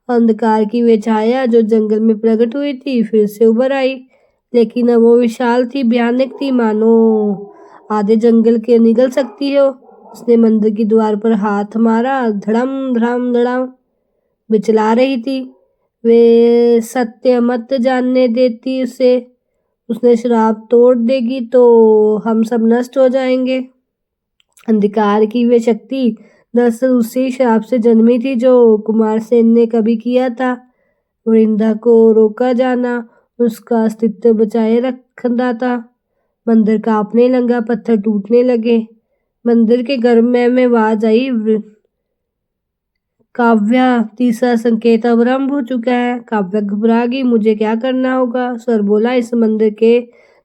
अंधकार की वे छाया जो जंगल में प्रकट हुई थी फिर से उभर आई, लेकिन अब वो विशाल थी, भयानक थी, मानो आधे जंगल के निगल सकती हो। उसने मंदिर की द्वार पर हाथ मारा, धड़म धड़म धड़म वे चला रही थी। वे सत्य मत जानने देती उसे। उसने श्राप तोड़ देगी तो हम सब नष्ट हो जाएंगे। अंधकार की वे शक्ति दरअसल उसी श्राप से जन्मी थी जो कुमारसेन ने कभी किया था। वृंदा को रोका जाना उसका अस्तित्व बचाए रखना था। मंदिर कांपने लगा, पत्थर टूटने लगे। मंदिर के घर में आवाज आई, काव्या, तीसरा संकेत अब आरंभ हो चुका है। काव्या घबरा गई, मुझे क्या करना होगा? स्वर बोला, इस मंदिर के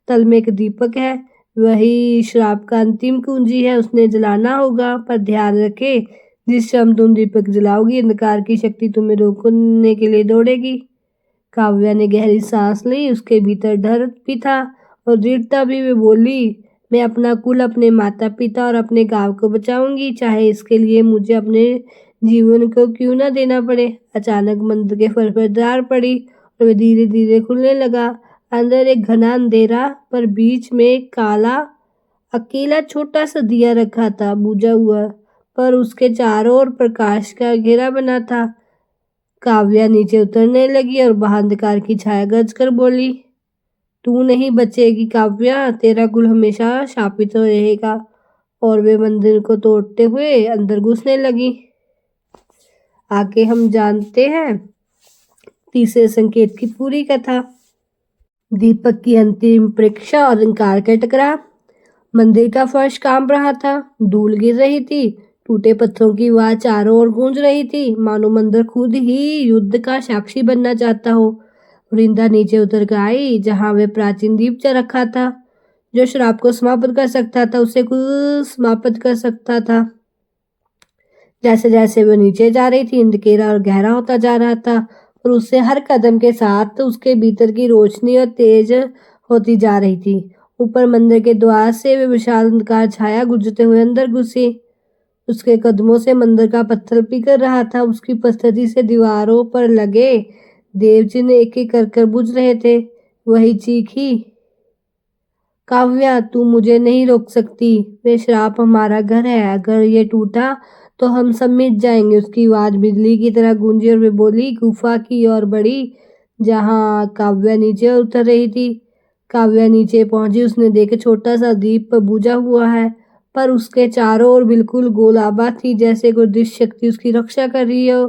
तल में एक दीपक है, वही श्राप का अंतिम कुंजी है, उसने जलाना होगा। पर ध्यान रखे, जिस क्षण तुम दीपक जलाओगी, अंधकार की शक्ति तुम्हें रोकने के लिए दौड़ेगी। काव्या ने गहरी सांस ली। उसके भीतर डर भी था और दृढ़ता भी। वे बोली, मैं अपना कुल, अपने माता पिता और अपने गांव को बचाऊंगी, चाहे इसके लिए मुझे अपने जीवन को क्यों न देना पड़े। अचानक मंदिर के फर्श पर दरार पड़ी और वे धीरे धीरे खुलने लगा। अंदर एक घना अंधेरा, पर बीच में एक काला अकेला छोटा सा दिया रखा था, बुझा हुआ, पर उसके चारों ओर प्रकाश का घेरा बना था। काव्या नीचे उतरने लगी और बाहर अंधकार की छाया गरज कर बोली, तू नहीं बचेगी काव्या, तेरा कुल हमेशा शापित हो रहेगा। और वे मंदिर को तोड़ते हुए अंदर घुसने लगी। आगे हम जानते हैं तीसरे संकेत की पूरी कथा। दीपक की अंतिम परीक्षा और अंधकार का टकराव। मंदिर का फर्श कांप रहा था, धूल गिर रही थी, टूटे पत्थरों की आवाज चारों ओर गूंज रही थी, मानो मंदिर खुद ही युद्ध का साक्षी बनना चाहता हो। वृंदा नीचे उतर कर आई, जहां वे प्राचीन दीप जल रखा था, जो श्राप को समाप्त कर सकता था, उसे खुद समाप्त कर सकता था। जैसे जैसे वो नीचे जा रही थी, अंधेरा और गहरा होता जा रहा था और उससे हर कदम के साथ उसके भीतर की रोशनी और तेज होती जा रही थी। ऊपर मंदिर के द्वार से वे विशाल अंधकार छाया गुजरते हुए अंदर घुसी। उसके कदमों से मंदिर का पत्थर पिघल रहा था। उसकी उपस्थिति से दीवारों पर लगे देव चिन्ह एक एक कर बुझ रहे थे। वही चीखी, काव्या, तू मुझे नहीं रोक सकती, वे श्राप हमारा घर है, अगर ये टूटा तो हम सब मिट जाएंगे। उसकी आवाज बिजली की तरह गूंजी और वे बोली, गुफा की ओर बढ़ी जहां काव्या नीचे उतर रही थी। काव्या नीचे पहुंची, उसने देखा छोटा सा दीप बुझा हुआ है पर उसके चारों ओर बिल्कुल गोलाबा थी, जैसे कोई दुष्ट शक्ति उसकी रक्षा कर रही हो।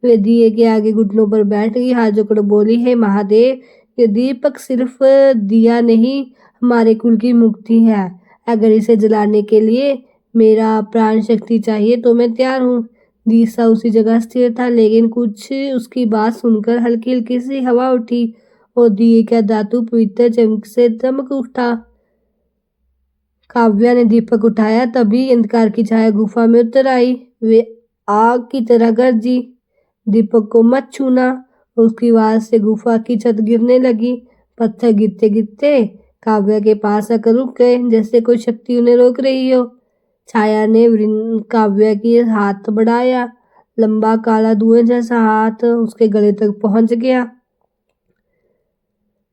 वे दिए के आगे घुटनों पर बैठ गई, हाथ जोड़कर बोली, हे महादेव, ये दीपक सिर्फ दिया नहीं, हमारे कुल की मुक्ति है। अगर इसे जलाने के लिए मेरा प्राण शक्ति चाहिए तो मैं तैयार हूँ। दिशा उसी जगह स्थिर था, लेकिन कुछ उसकी बात सुनकर हल्की हल्की सी हवा उठी और दिए का धातु पवित्र चमक से चमक उठा। काव्या ने दीपक उठाया, तभी अंधकार की छाया गुफा में उतर आई। वे आग की तरह गरजी, दीपक को मत छूना। उसकी आवाज से गुफा की छत गिरने लगी। पत्थर गिरते गिरते काव्या के पास आकर रुक गए, जैसे कोई शक्ति उन्हें रोक रही हो। छाया ने काव्या की हाथ बढ़ाया। लंबा काला धुएं जैसा हाथ उसके गले तक पहुंच गया।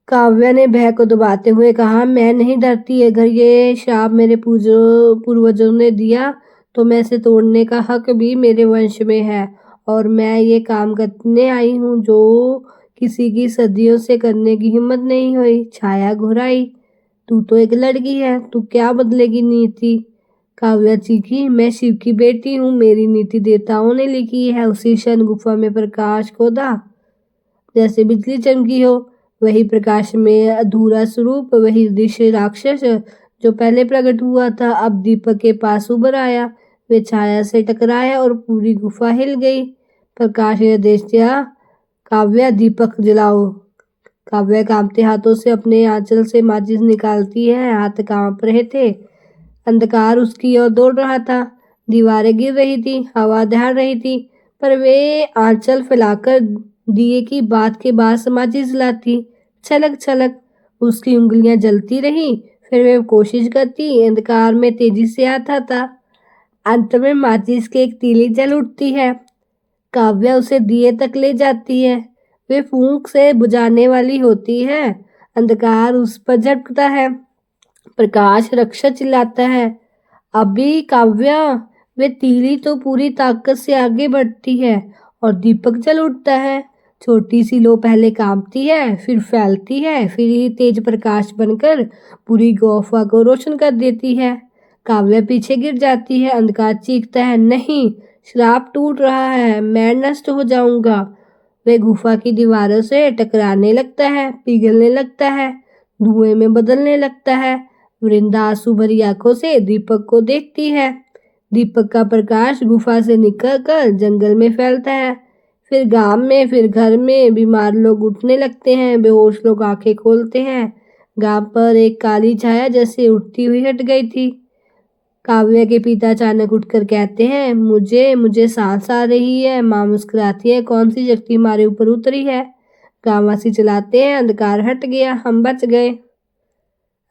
काव्या ने भय को दबाते हुए कहा, मैं नहीं डरती। अगर ये श्राप मेरे पूर्वजों ने दिया तो मैं इसे तोड़ने का हक भी मेरे वंश में है, और मैं ये काम करने आई हूँ जो किसी की सदियों से करने की हिम्मत नहीं हुई। छाया घुराई, तू तो एक लड़की है, तू क्या बदलेगी नीति? काव्या चीखी, मैं शिव की बेटी हूँ, मेरी नीति देवताओं ने लिखी है। उसी क्षण गुफा में प्रकाश खोदा, जैसे बिजली चमकी हो। वही प्रकाश में अधूरा स्वरूप, वही दृश्य राक्षस जो पहले प्रकट हुआ था, अब दीपक के पास उभर आया। वे छाया से टकराया और पूरी गुफा हिल गई। प्रकाश ने आदेश दिया, काव्या दीपक जलाओ। काव्या कांपते हाथों से अपने आंचल से माचिस निकालती है, हाथ कांप रहे थे। अंधकार उसकी ओर दौड़ रहा था, दीवारें गिर रही थी, हवा दहाड़ रही थी, पर वे आंचल फैलाकर दिए की बात के बाद समाधि जलाती। छलक छलक उसकी उंगलियां जलती रही, फिर वे कोशिश करती, अंधकार में तेजी से आता था। अंत में माचिस की एक तीली जल उठती है। काव्या उसे दिए तक ले जाती है। वे फूंक से बुझाने वाली होती है। अंधकार उस पर झपकता है। प्रकाश रक्षा चिल्लाता है, अभी काव्या। वे तीली तो पूरी ताकत से आगे बढ़ती है और दीपक जल उठता है। छोटी सी लो पहले कांपती है, फिर फैलती है, फिर ये तेज प्रकाश बनकर पूरी गुफा को रोशन कर देती है। काव्या पीछे गिर जाती है। अंधकार चीखता है, नहीं, श्राप टूट रहा है, मैं नष्ट हो जाऊंगा। वे गुफा की दीवारों से टकराने लगता है, पिघलने लगता है, धुएं में बदलने लगता है। वृंदा आंसू भरी आंखों से दीपक को देखती है। दीपक का प्रकाश गुफा से निकलकर जंगल में फैलता है, फिर गांव में, फिर घर में। बीमार लोग उठने लगते हैं, बेहोश लोग आंखें खोलते हैं। गांव पर एक काली छाया जैसे उठती हुई हट गई थी। काव्या के पिता अचानक उठकर कहते हैं, मुझे मुझे सांस आ रही है। माँ मुस्कुराती है, कौन सी शक्ति हमारे ऊपर उतरी है? गांववासी चलाते हैं, अंधकार हट गया, हम बच गए।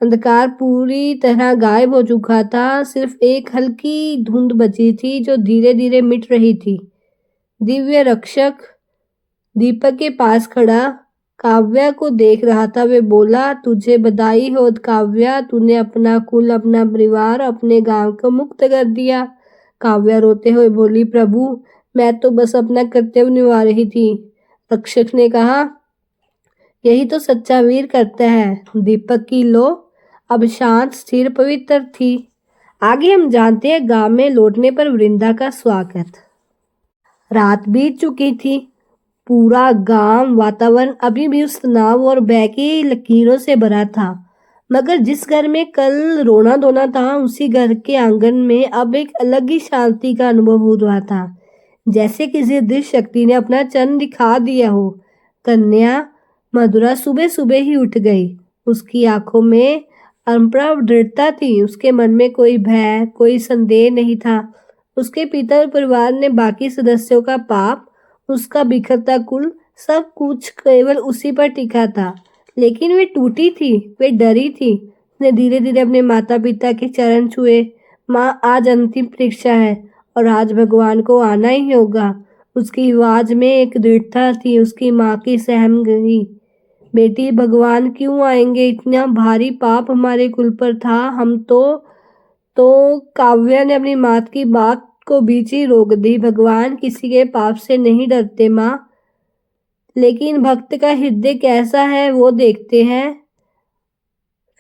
अंधकार पूरी तरह गायब हो चुका था, सिर्फ एक हल्की धुंध बची थी जो धीरे धीरे मिट रही थी। दिव्य रक्षक दीपक के पास खड़ा काव्या को देख रहा था। वे बोला, तुझे बधाई हो काव्या, तूने अपना कुल, अपना परिवार, अपने गांव को मुक्त कर दिया। काव्या रोते हुए बोली, प्रभु, मैं तो बस अपना कर्तव्य निभा रही थी। रक्षक ने कहा, यही तो सच्चा वीर करता है। दीपक की लो अब शांत, स्थिर, पवित्र थी। आगे हम जानते हैं गांव में लौटने पर वृंदा का स्वागत। रात बीत चुकी थी। पूरा गांव वातावरण अभी भी उस तनाव और भय की लकीरों से भरा था। मगर जिस घर में कल रोना धोना था, उसी घर के आंगन में अब एक अलग ही शांति का अनुभव हो रहा था, जैसे किसी दृश्य शक्ति ने अपना चरण दिखा दिया हो। कन्या मधुरा सुबह सुबह ही उठ गई। उसकी आंखों में अनप्रव दृढ़ता थी। उसके मन में कोई भय, कोई संदेह नहीं था। उसके पिता और परिवार ने, बाकी सदस्यों का पाप, उसका बिखरता कुल, सब कुछ केवल उसी पर टिका था। लेकिन वे टूटी थी, वे डरी थी। उसने धीरे धीरे अपने माता पिता के चरण छुए। माँ, आज अंतिम परीक्षा है और आज भगवान को आना ही होगा। उसकी आवाज में एक दृढ़ता थी। उसकी माँ की सहम गई, बेटी, भगवान क्यों आएंगे? इतना भारी पाप हमारे कुल पर था। हम तो काव्या ने अपनी माँ की बात को बीच ही रोक दी। भगवान किसी के पाप से नहीं डरते माँ, लेकिन भक्त का हृदय कैसा है वो देखते हैं।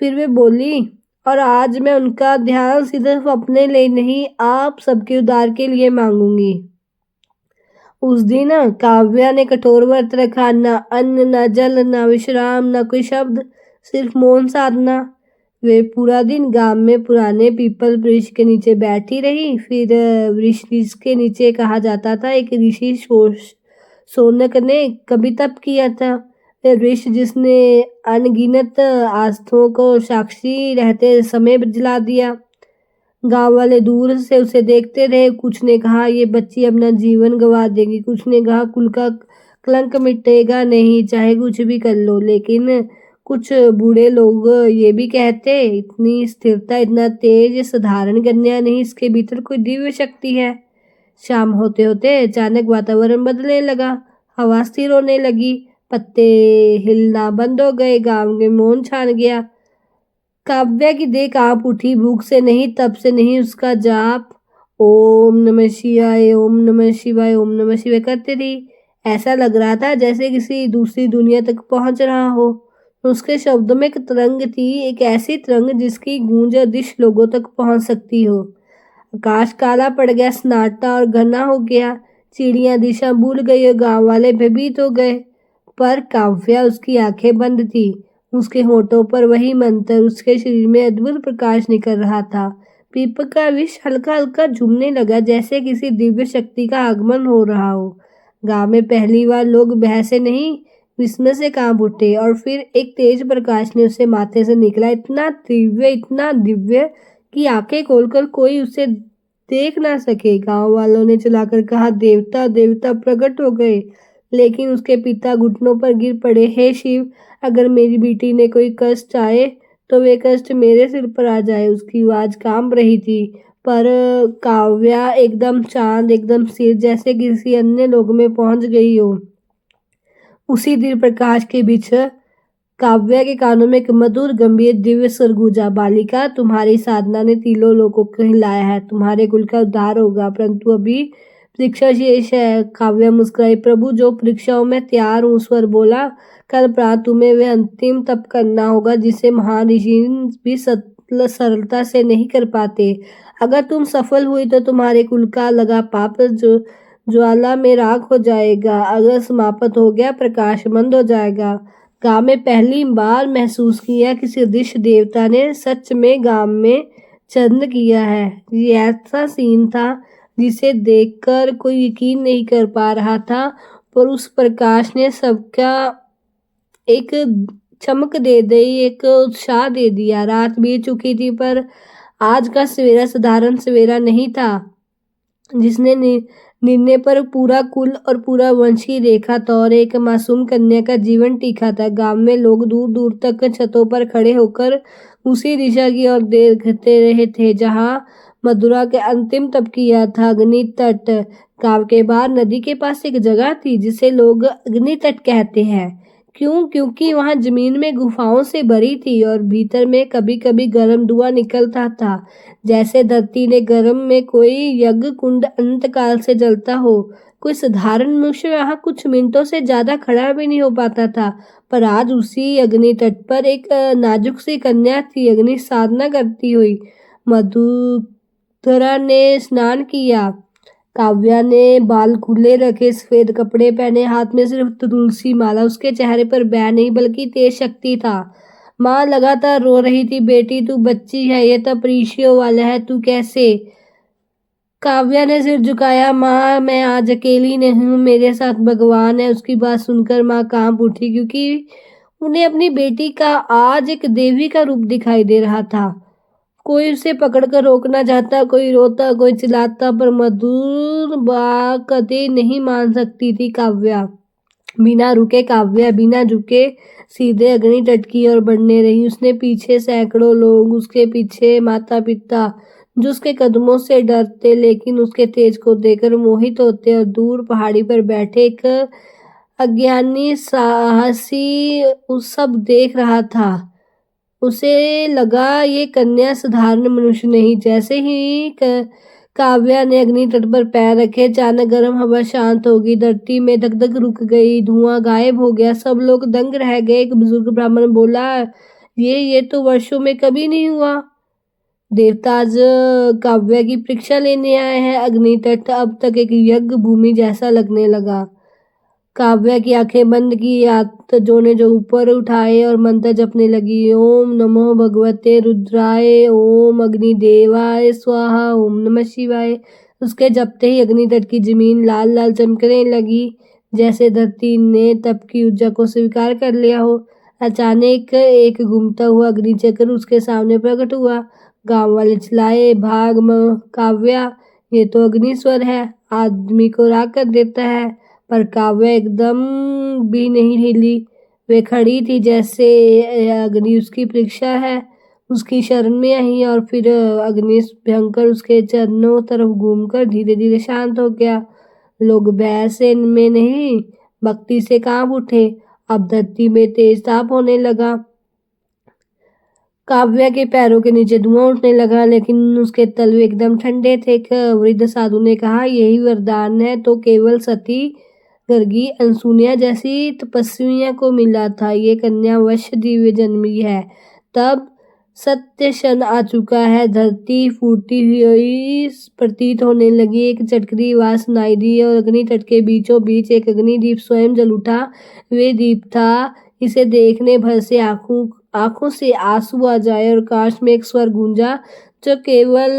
फिर वे बोली, और आज मैं उनका ध्यान सिर्फ अपने लिए नहीं, आप सबके उद्धार के लिए मांगूंगी। उस दिन काव्या ने कठोर व्रत रखा, न अन्न न जल न विश्राम न कोई शब्द, सिर्फ मौन साधना। वे पूरा दिन गांव में पुराने पीपल वृक्ष के नीचे बैठी रही। फिर वृक्ष के नीचे कहा जाता था एक ऋषि शौनक ने कभी तप किया था। वे वृक्ष जिसने अनगिनत आस्थों को साक्षी रहते समय जला दिया। गांव वाले दूर से उसे देखते रहे। कुछ ने कहा ये बच्ची अपना जीवन गंवा देगी, कुछ ने कहा कुल का कलंक मिटेगा नहीं, चाहे कुछ भी कर लो। लेकिन कुछ बूढ़े लोग ये भी कहते, इतनी स्थिरता, इतना तेज साधारण कन्या नहीं, इसके भीतर कोई दिव्य शक्ति है। शाम होते होते अचानक वातावरण बदलने लगा। हवा स्थिर होने लगी, पत्ते हिलना बंद हो गए, गांव में मौन छान गया। काव्या की देह कांप उठी, भूख से नहीं, तप से नहीं, उसका जाप ओम नमः शिवाय, ओम नमः शिवाय, ओम नमः शिवाय करती रही। ऐसा लग रहा था जैसे किसी दूसरी दुनिया तक पहुंच रहा हो। उसके शब्दों में एक तरंग थी, एक ऐसी तरंग जिसकी गूंज अदिश लोगों तक पहुंच सकती हो। आकाश काला पड़ गया, सन्नाटा और घना हो गया। चिड़ियां दिशा भूल गई और गांव वाले भयभीत हो गए। पर काव्या, उसकी आंखें बंद थी, उसके होठों पर वही मंत्र, उसके शरीर में अद्भुत प्रकाश निकल रहा था। पीपल का विष हल्का हल्का झूमने लगा, जैसे किसी दिव्य शक्ति का आगमन हो रहा हो। गांव में पहली बार लोग भय से नहीं, विस्मय से कांप उठे। और फिर एक तेज प्रकाश ने उससे माथे से निकला, इतना दिव्य कि आंखें खोलकर कोई उसे देख ना सके। गांव वालों ने चिल्लाकर कहा, देवता देवता प्रकट हो गए। लेकिन उसके पिता घुटनों पर गिर पड़े। हे शिव, अगर मेरी बेटी ने कोई कष्ट आए तो वे कष्ट मेरे सिर पर आ जाए। उसकी आवाज कांप रही थी, पर काव्या एकदम शांत, एकदम स्थिर, जैसे किसी अन्य लोक में पहुंच गई हो। उसी दिव्य प्रकाश के बीच काव्या के कानों में एक मधुर गंभीर दिव्य स्वर गूंजा, बालिका, तुम्हारी साधना ने तीनों लोगों को हिलाया है, तुम्हारे कुल का उद्धार होगा, परंतु अभी परीक्षा शेष है। काव्या मुस्कुराई, प्रभु जो परीक्षाओं में तैयार हूँ। स्वर बोला, कल प्रातः तुम्हें वह अंतिम तप करना होगा जिसे महान ऋषि भी सरलता से नहीं कर पाते। अगर तुम सफल हुई तो तुम्हारे कुल का लगा पाप जो ज्वाला में राख हो जाएगा। अगर समाप्त हो गया, प्रकाश बंद हो जाएगा। गांव में पहली बार महसूस किया किसी दृश्य देवता ने सच में गांव में चंद किया है। ये ऐसा सीन था जिसे देखकर कोई यकीन नहीं कर पा रहा था, पर उस प्रकाश ने सबका एक चमक दे दी, एक उत्साह दे दिया। रात बीत चुकी थी, पर आज का सवेरा साधारण सवेरा नहीं था जिसने निर्णय पर पूरा कुल और पूरा वंश ही देखा था और एक मासूम कन्या का जीवन टीका था। गांव में लोग दूर दूर तक छतों पर खड़े होकर उसी दिशा की ओर देखते रहे थे जहां मधुरा के अंतिम तप किया था। अग्नि तट। गांव के बाहर नदी के पास एक जगह थी जिसे लोग अग्नि तट कहते हैं। क्यों? क्योंकि वहां जमीन में गुफाओं से भरी थी और भीतर में कभी कभी गर्म धुआं निकलता था, जैसे धरती ने गर्म में कोई यज्ञ कुंड अनंत काल से जलता हो। कोई साधारण मनुष्य यहाँ कुछ मिनटों से ज्यादा खड़ा भी नहीं हो पाता था, पर आज उसी अग्नि तट पर एक नाजुक सी कन्या थी, अग्नि साधना करती हुई। मधुरा ने स्नान किया। काव्या ने बाल खुले रखे, सफेद कपड़े पहने, हाथ में सिर्फ तुलसी माला। उसके चेहरे पर भय नहीं बल्कि तेज शक्ति था। माँ लगातार रो रही थी, बेटी तू बच्ची है, ये तो परीक्षाओं वाला है, तू कैसे? काव्या ने सिर झुकाया, माँ मैं आज अकेली नहीं हूँ, मेरे साथ भगवान है। उसकी बात सुनकर माँ कांप उठी, क्योंकि उन्हें अपनी बेटी का आज एक देवी का रूप दिखाई दे रहा था। कोई उसे पकड़कर रोकना चाहता, कोई रोता, कोई चिल्लाता, पर मधुर बात कभी नहीं मान सकती थी काव्या। बिना रुके काव्या बिना झुके सीधे अग्नि तट की ओर बढ़ने रही। उसने पीछे सैकड़ों लोग, उसके पीछे माता पिता जो उसके कदमों से डरते लेकिन उसके तेज को देखकर मोहित होते, और दूर पहाड़ी पर बैठे एक अज्ञानी साहसी उस सब देख रहा था। उसे लगा ये कन्या साधारण मनुष्य नहीं। जैसे ही काव्या ने अग्नि तट पर पैर रखे, अचानक गर्म हवा शांत हो गई, धरती में धक-धक रुक गई, धुआं गायब हो गया, सब लोग दंग रह गए। एक बुजुर्ग ब्राह्मण बोला, ये तो वर्षों में कभी नहीं हुआ। देवता आज काव्या की परीक्षा लेने आए हैं। अग्नि तट अब तक एक यज्ञ भूमि जैसा लगने लगा। काव्या की आंखें बंद की, हाथ जोड़े जो ऊपर उठाए और मंत्र जपने लगी। ओम नमो भगवते रुद्राय, ओम अग्निदेवाय स्वाहा, ओम नमः शिवाय। उसके जपते ही अग्नि तट की जमीन लाल लाल चमकने लगी, जैसे धरती ने तप की ऊर्जा को स्वीकार कर लिया हो। अचानक एक घूमता हुआ अग्नि चक्र उसके सामने प्रकट हुआ। गांव वाले चिल्लाए, भाग काव्या, ये तो अग्निस्वर है, आदमी को राग कर देता है। पर काव्या एकदम भी नहीं हिली। वे खड़ी थी जैसे अग्नि उसकी परीक्षा है। उसकी शरण में आई और फिर अग्नि भयंकर उसके चरणों तरफ घूमकर धीरे धीरे शांत हो गया। लोग बहस में नहीं, भक्ति से कांप उठे। अब धरती में तेज ताप होने लगा। काव्या के पैरों के नीचे धुआं उठने लगा, लेकिन उसके तलवे एकदम ठंडे थे। एक वृद्ध साधु ने कहा, यही वरदान है तो केवल सती गर्गी अनसुनिया जैसी तपस्वियों को मिला था। ये कन्या वश दिव्य जन्मी है। तब सत्य क्षण आ चुका है। धरती फूटी हुई प्रतीत होने लगी। एक चटकरी आवाज सुनाई दी और अग्नि तट के बीचों बीच एक अग्निदीप स्वयं जल उठा। वे दीप था, इसे देखने भर से आंखों से आंसू आ जाए और काश में एक स्वर गूंजा जो केवल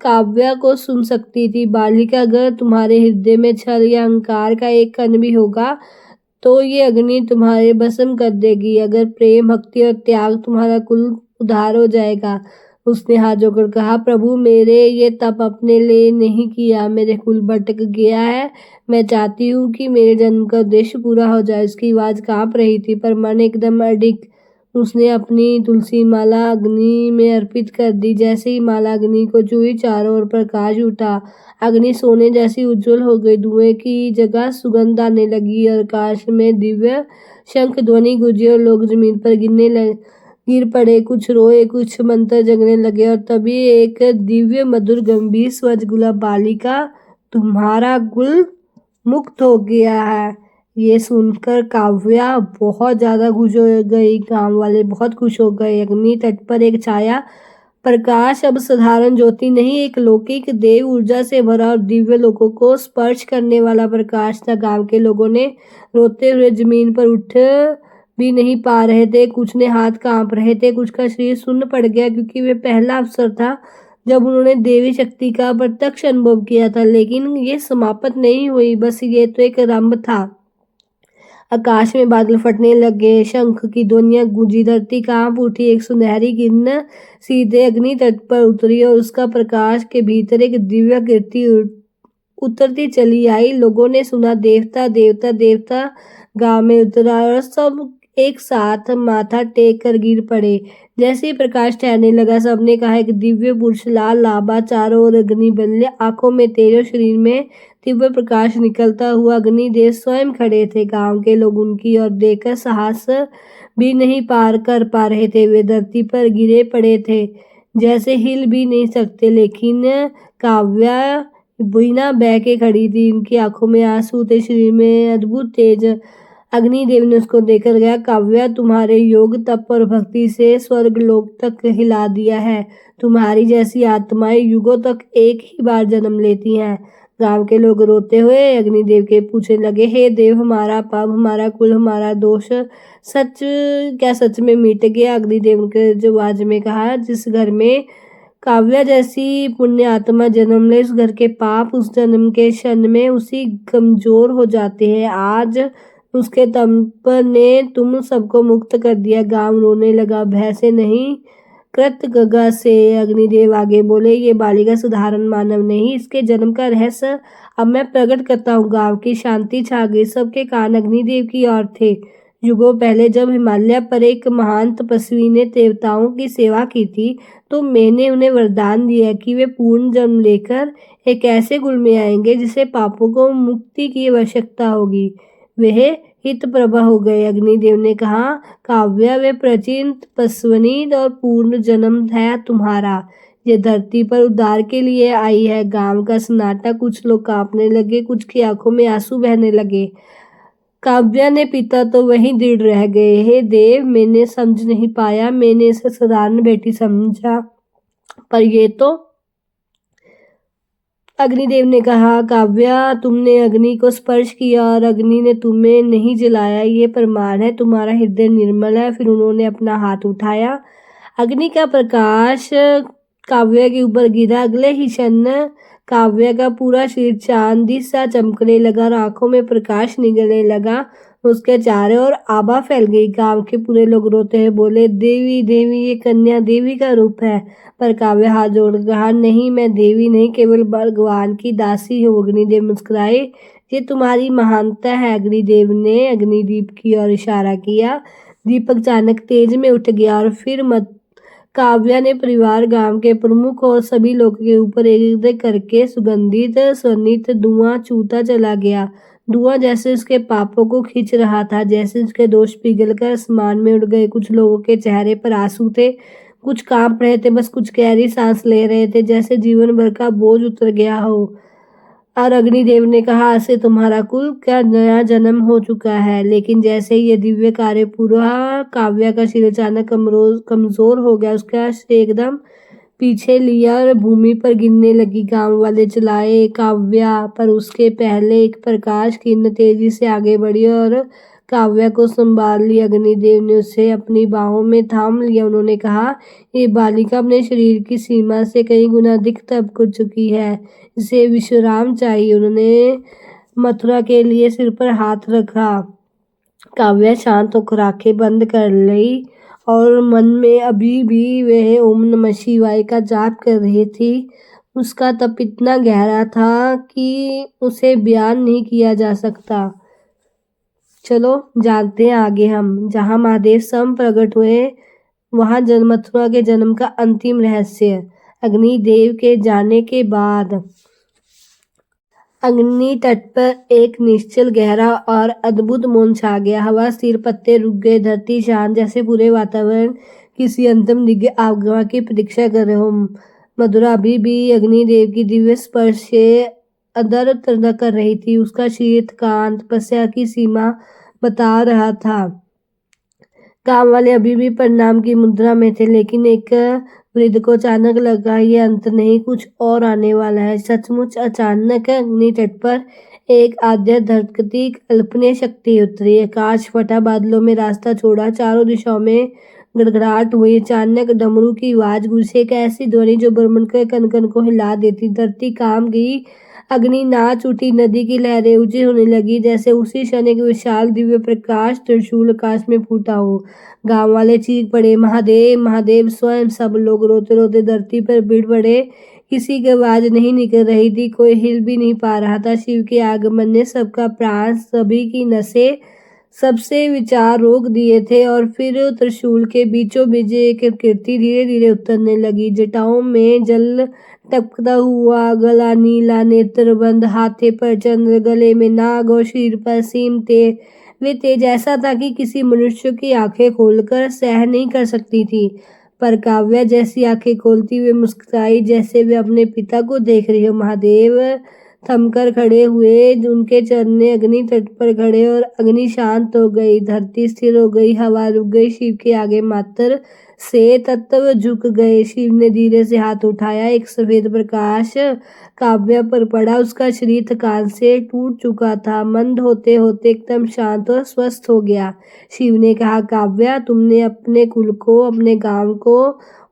काव्या को सुन सकती थी। बालिका, अगर तुम्हारे हृदय में छल या अहंकार का एक कण भी होगा तो ये अग्नि तुम्हारे भस्म कर देगी। अगर प्रेम, भक्ति और त्याग, तुम्हारा कुल उद्धार हो जाएगा। उसने हाथ जोड़कर कहा, प्रभु, मेरे ये तप अपने लिए नहीं किया, मेरे कुल भटक गया है। मैं चाहती हूँ कि मेरे जन्म का उद्देश्य पूरा हो जाए। उसकी आवाज कांप रही थी पर मन एकदम अडिग। उसने अपनी तुलसी माला अग्नि में अर्पित कर दी। जैसे ही माला अग्नि को छुई, चारों ओर प्रकाश उठा। अग्नि सोने जैसी उज्जवल हो गई। धुएं की जगह सुगंध आने लगी और आकाश में दिव्य शंख ध्वनि गूंजी और लोग जमीन पर गिर पड़े। कुछ रोए, कुछ मंत्र जगने लगे और तभी एक दिव्य मधुर गंभीर स्वर गुला, बालिका, तुम्हारा कुल मुक्त हो गया है। ये सुनकर काव्या बहुत ज्यादा खुश हो गई। गांव वाले बहुत खुश हो गए। अग्नि तट पर एक छाया प्रकाश अब साधारण ज्योति नहीं, एक लौकिक देव ऊर्जा से भरा और दिव्य लोगों को स्पर्श करने वाला प्रकाश था। गांव के लोगों ने रोते हुए जमीन पर उठ भी नहीं पा रहे थे। कुछ ने हाथ कांप रहे थे, कुछ का शरीर सुन्न पड़ गया, क्योंकि वे पहला अवसर था जब उन्होंने देवी शक्ति का प्रत्यक्ष अनुभव किया था। लेकिन ये समाप्त नहीं हुई, बस ये तो एक आरंभ था। आकाश में बादल फटने लगे, शंख की ध्वनियां गूंजी, धरती कांप उठी। एक सुनहरी किरण सीधे अग्नि तट पर उतरी और उसका प्रकाश के भीतर एक दिव्य कीर्ति उतरती चली आई। लोगों ने सुना, देवता देवता देवता गांव में उतरा और सब एक साथ माथा टेक कर गिर पड़े। जैसे ही प्रकाश ठहरने लगा, सबने कहा, एक दिव्य पुरुष लाल लाबा, चारों ओर अग्नि बल्ले, आंखों में तेज और शरीर में दिव्य प्रकाश निकलता हुआ। अग्निदेव स्वयं खड़े थे। गांव के लोग उनकी ओर देखकर साहस भी नहीं पार कर पा रहे थे। वे धरती पर गिरे पड़े थे, जैसे हिल भी नहीं सकते। लेकिन काव्या बिना बह के खड़ी थी। उनकी आंखों में आंसू थे, शरीर में अद्भुत तेज। अग्निदेव ने उसको देखकर गया, काव्या, तुम्हारे योग, तप और भक्ति से स्वर्ग लोक तक हिला दिया है। तुम्हारी जैसी आत्माएं युगों तक एक ही बार जन्म लेती हैं। गांव के लोग रोते हुए अग्निदेव के पूछने लगे, हे देव, हमारा पाप, हमारा कुल, हमारा दोष सच में मिट गया? अग्निदेव के जवाब में कहा, जिस घर में काव्या जैसी पुण्य आत्मा जन्म ले, उस घर के पाप उस जन्म के क्षण में उसी कमजोर हो जाते हैं। आज उसके तप ने तुम सबको मुक्त कर दिया। गांव रोने लगा, भय से नहीं, कृतज्ञता से। अग्निदेव आगे बोले, ये बालिका साधारण मानव नहीं, इसके जन्म का रहस्य अब मैं प्रकट करता हूँ। गांव की शांति छा गई। सबके कान अग्निदेव की ओर थे। युगों पहले जब हिमालय पर एक महान तपस्वी ने देवताओं की सेवा की थी, तो मैंने उन्हें वरदान दिया कि वे पूर्ण जन्म लेकर एक ऐसे कुल में आएंगे जिसे पापों को मुक्ति की आवश्यकता होगी। वह हित प्रभा हो गए। अग्निदेव ने कहा, काव्या, वे प्राचीन तपस्विनी और पूर्ण जन्म है तुम्हारा। ये धरती पर उद्धार के लिए आई है। गांव का सन्नाटा, कुछ लोग कांपने लगे, कुछ की आंखों में आंसू बहने लगे। काव्या ने पिता तो वहीं दृढ़ रह गए। हे देव, मैंने समझ नहीं पाया, मैंने इसे साधारण बेटी समझा। पर ये तो अग्निदेव ने कहा, काव्या तुमने अग्नि को स्पर्श किया और अग्नि ने तुम्हें नहीं जलाया, ये प्रमाण है तुम्हारा हृदय निर्मल है। फिर उन्होंने अपना हाथ उठाया, अग्नि का प्रकाश काव्या के ऊपर गिरा। अगले ही क्षण काव्या का पूरा शरीर चांदी सा चमकने लगा और आंखों में प्रकाश निकलने लगा। उसके चारों ओर आभा फैल गई। गांव के पूरे लोग रोते हुए बोले, देवी देवी, ये कन्या देवी का रूप है। पर काव्या हाथ जोड़कर कहा, नहीं, मैं देवी नहीं, केवल भगवान की दासी हूँ। अग्निदेव मुस्कुराए, ये तुम्हारी महानता है। अग्निदेव ने अग्निदीप की ओर इशारा किया। दीपक अचानक तेज में उठ गया और फिर काव्या ने परिवार, गांव के प्रमुख और सभी लोगों के ऊपर एक एक करके सुगंधित स्वनित धुआं छूता चला गया। धुआं जैसे उसके पापों को खींच रहा था, जैसे उसके दोष पिघलकर आसमान में उड़ गए। कुछ लोगों के चेहरे पर आंसू थे, कुछ कांप रहे थे, बस कुछ गहरी सांस ले रहे थे, जैसे जीवन भर का बोझ उतर गया हो। और अग्निदेव ने कहा, आज से तुम्हारा कुल का नया जन्म हो चुका है। लेकिन जैसे ही ये दिव्य कार्य पूरा, काव्या का सिर अचानक कमजोर हो गया। उसका सिर एकदम पीछे लिया और भूमि पर गिरने लगी। गांव वाले चिल्लाए, काव्या! पर उसके पहले एक प्रकाश किरण तेजी से आगे बढ़ी और काव्या को संभाल लिया। अग्निदेव ने उसे अपनी बाहों में थाम लिया। उन्होंने कहा, ये बालिका अपने शरीर की सीमा से कई गुना अधिक तप कर चुकी है, इसे विश्राम चाहिए। उन्होंने मथुरा के लिए सिर पर हाथ रखा। काव्या शांत होकर आंखें बंद कर ली और मन में अभी भी वह ओम नमः शिवाय का जाप कर रही थी। उसका तप इतना गहरा था कि उसे बयान नहीं किया जा सकता। चलो जानते हैं आगे हम। जहाँ महादेव स्वयं प्रकट हुए, वहाँ मथुरा के जन्म का अंतिम रहस्य। अग्निदेव के जाने के बाद अग्नि तट पर एक निश्चल, गहरा और अद्भुत मौन छा गया। हवा स्थिर, पत्ते रुक गए, धरती शांत, जैसे पूरे वातावरण किसी अंतिम दिव्य आगमन की प्रतीक्षा कर रहे हो। मधुरा अभी भी अग्निदेव की दिव्य स्पर्श से अदर तरह कर रही थी। उसका शीत कांत तपस्या की सीमा बता रहा था। गांव वाले अभी भी प्रणाम की मुद्रा में थे, लेकिन एक वृद्ध को अचानक लगा, ये अंत नहीं, कुछ और आने वाला है। सचमुच अचानक अग्नि तट पर एक आद्य धरती कल्पनीय शक्ति उतरी। आकाश फटा, बादलों में रास्ता छोड़ा, चारों दिशाओं में गड़गड़ाहट हुई। अचानक डमरू की आवाज गूंजी, एक ऐसी ध्वनि जो ब्रह्मांड के कण कण को हिला देती। धरती कांप गई, अग्नि नाच उठी, नदी की लहरें ऊंची होने लगी, जैसे उसी क्षण एक विशाल दिव्य प्रकाश त्रिशूल आकाश में फूटा हो। गांव वाले चीख पड़े, महादेव महादेव! स्वयं सब लोग रोते रोते धरती पर गिर पड़े। किसी की आवाज नहीं निकल रही थी, कोई हिल भी नहीं पा रहा था। शिव के आगमन ने सबका प्राण, सभी की नसें, सबसे विचार रोक दिए थे। और फिर त्रिशूल के बीचों बीच एक कीर्ति धीरे धीरे उतरने लगी। जटाओं में जल टपकता हुआ, गला नीला, नेत्र बंद, हाथे पर चंद्र, गले में नाग और सिर पर सीम थे। वे तेज ऐसा था कि किसी मनुष्य की आंखें खोलकर सह नहीं कर सकती थी। पर काव्या जैसी आंखें खोलती हुए मुस्कुराई, जैसे वे अपने पिता को देख रही हो। महादेव थमकर खड़े हुए, उनके चरणे अग्नि तट पर खड़े, और अग्नि शांत हो गई, धरती स्थिर हो गई, हवा रुक गई। शिव के आगे मात्र से तत्व झुक गए। शिव ने धीरे से हाथ उठाया, एक सफेद प्रकाश काव्या पर पड़ा। उसका शरीर थकान से टूट चुका था, मंद होते होते एकदम शांत और स्वस्थ हो गया। शिव ने कहा, काव्या, तुमने अपने कुल को, अपने गांव को,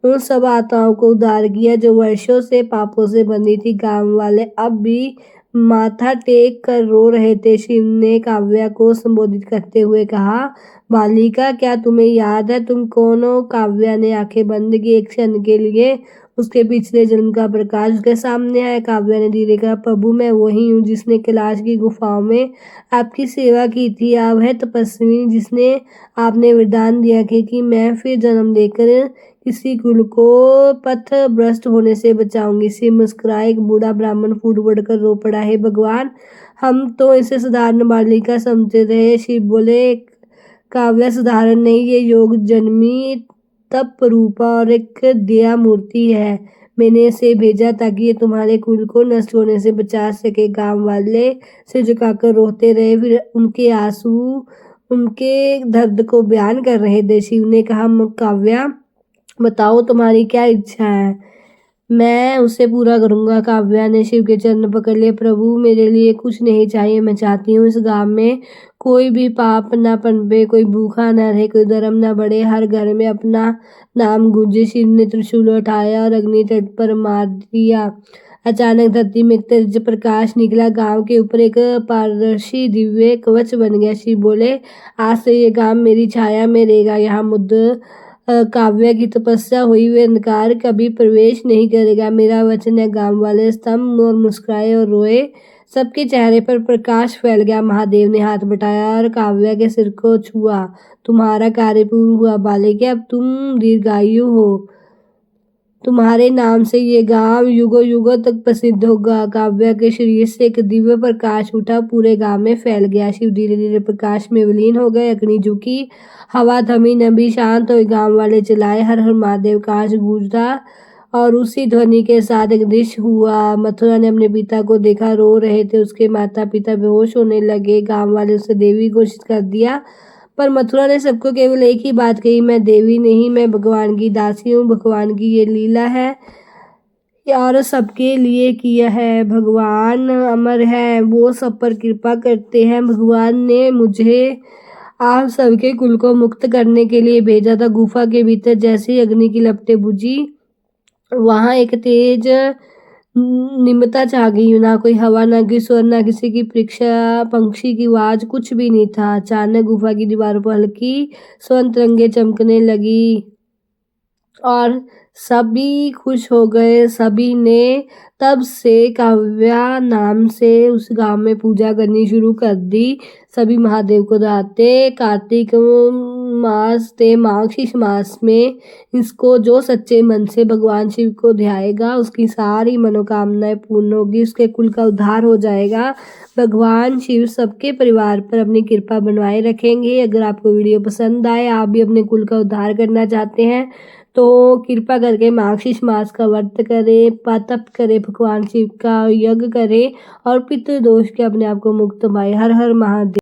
उन सब आत्माओं को उद्धार किया जो वर्षों से पापों से बंधी थी। गांव वाले अब भी माथा टेक कर रो रहे थे। शिव ने काव्या को संबोधित करते हुए कहा, बालिका, क्या तुम्हें याद है तुम कौन हो? काव्या ने आंखें बंद की। एक क्षण के लिए उसके पिछले जन्म का प्रकाश उसके सामने आया। काव्या ने धीरे कहा, प्रभु, मैं वही हूँ जिसने कैलाश की गुफाओं में आपकी सेवा की थी। आप है तपस्वी जिसने आपने वरदान दिया कि मैं फिर जन्म लेकर किसी कुल को पथ भ्रष्ट होने से बचाऊंगी। शिव मुस्कुराए। एक बूढ़ा ब्राह्मण फूट पड़कर रो पड़ा, हे भगवान, हम तो इसे साधारण बालिका समझते थे। शिव बोले, काव्या साधारण नहीं, ये योग जन्मी तप रूपा और एक दया मूर्ति है। मैंने इसे भेजा ताकि ये तुम्हारे कुल को नष्ट होने से बचा सके। गांव वाले सिर झुकाकर रोते रहे, फिर उनके आंसू उनके दर्द को बयान कर रहे थे। शिव ने कहा, काव्या, बताओ तुम्हारी क्या इच्छा है? मैं उसे पूरा करूंगा। काव्या ने शिव के चरण पकड़ लिए। प्रभु, मेरे लिए कुछ नहीं चाहिए। मैं चाहती हूँ इस गांव में कोई भी पाप ना पनपे, कोई भूखा ना रहे, कोई धर्म ना बढ़े, हर घर में अपना नाम गूंजे। शिव ने त्रिशूल उठाया और अग्नि तट पर मार दिया। अचानक धरती में एक तेज प्रकाश निकला। गांव के ऊपर एक पारदर्शी दिव्य कवच बन गया। शिव बोले, आज से ये गांव मेरी छाया में रहेगा। यहाँ काव्या की तपस्या हुई हुए अंधकार कभी प्रवेश नहीं करेगा। मेरा वचन है। गांव वाले स्तंभ और मुस्कुराए और रोए। सबके चेहरे पर प्रकाश फैल गया। महादेव ने हाथ बढ़ाया और काव्या के सिर को छुआ। तुम्हारा कार्य पूर्ण हुआ बालिके, अब तुम दीर्घायु हो। तुम्हारे नाम से ये गांव युगों युगों तक प्रसिद्ध होगा। काव्या के शरीर से एक दिव्य प्रकाश उठा, पूरे गांव में फैल गया। शिव धीरे धीरे प्रकाश में विलीन हो गए। अग्नि झुकी, हवा थमी, नभी शांत हुई। गांव वाले चिल्लाए, हर हर महादेव। काश गूंजा और उसी ध्वनि के साथ एक दृश्य हुआ। मथुरा ने अपने पिता को देखा, रो रहे थे। उसके माता पिता बेहोश होने लगे। गांव वाले उसे देवी घोषित कर दिया, पर मथुरा ने सबको केवल एक ही बात कही, मैं देवी नहीं, मैं भगवान की दासी हूँ। भगवान की ये लीला है और सबके लिए किया है। भगवान अमर है, वो सब पर कृपा करते हैं। भगवान ने मुझे आप सबके कुल को मुक्त करने के लिए भेजा था। गुफा के भीतर जैसे ही अग्नि की लपटें बुझी, वहां एक तेज निम्रता छा गई। ना कोई हवा, ना कोई स्वर, ना किसी की परीक्षा, पंक्षी की आवाज, कुछ भी नहीं था। अचानक गुफा की दीवारों पर हल्की स्वर्ण तरंगे चमकने लगी और सभी खुश हो गए। सभी ने तब से काव्या नाम से उस गांव में पूजा करनी शुरू कर दी। सभी महादेव को नहाते। कार्तिक मास ते मार्गशीर्ष मास में इसको जो सच्चे मन से भगवान शिव को ध्याएगा, उसकी सारी मनोकामनाएं पूर्ण होगी, उसके कुल का उद्धार हो जाएगा। भगवान शिव सबके परिवार पर अपनी कृपा बनवाए रखेंगे। अगर आपको वीडियो पसंद आए, आप भी अपने कुल का उद्धार करना चाहते हैं, तो कृपा करके मार्गशीर्ष मास का व्रत करें, तप करें, भगवान शिव का यज्ञ करें और पितृदोष के अपने आप को मुक्त पाए। हर हर महादेव।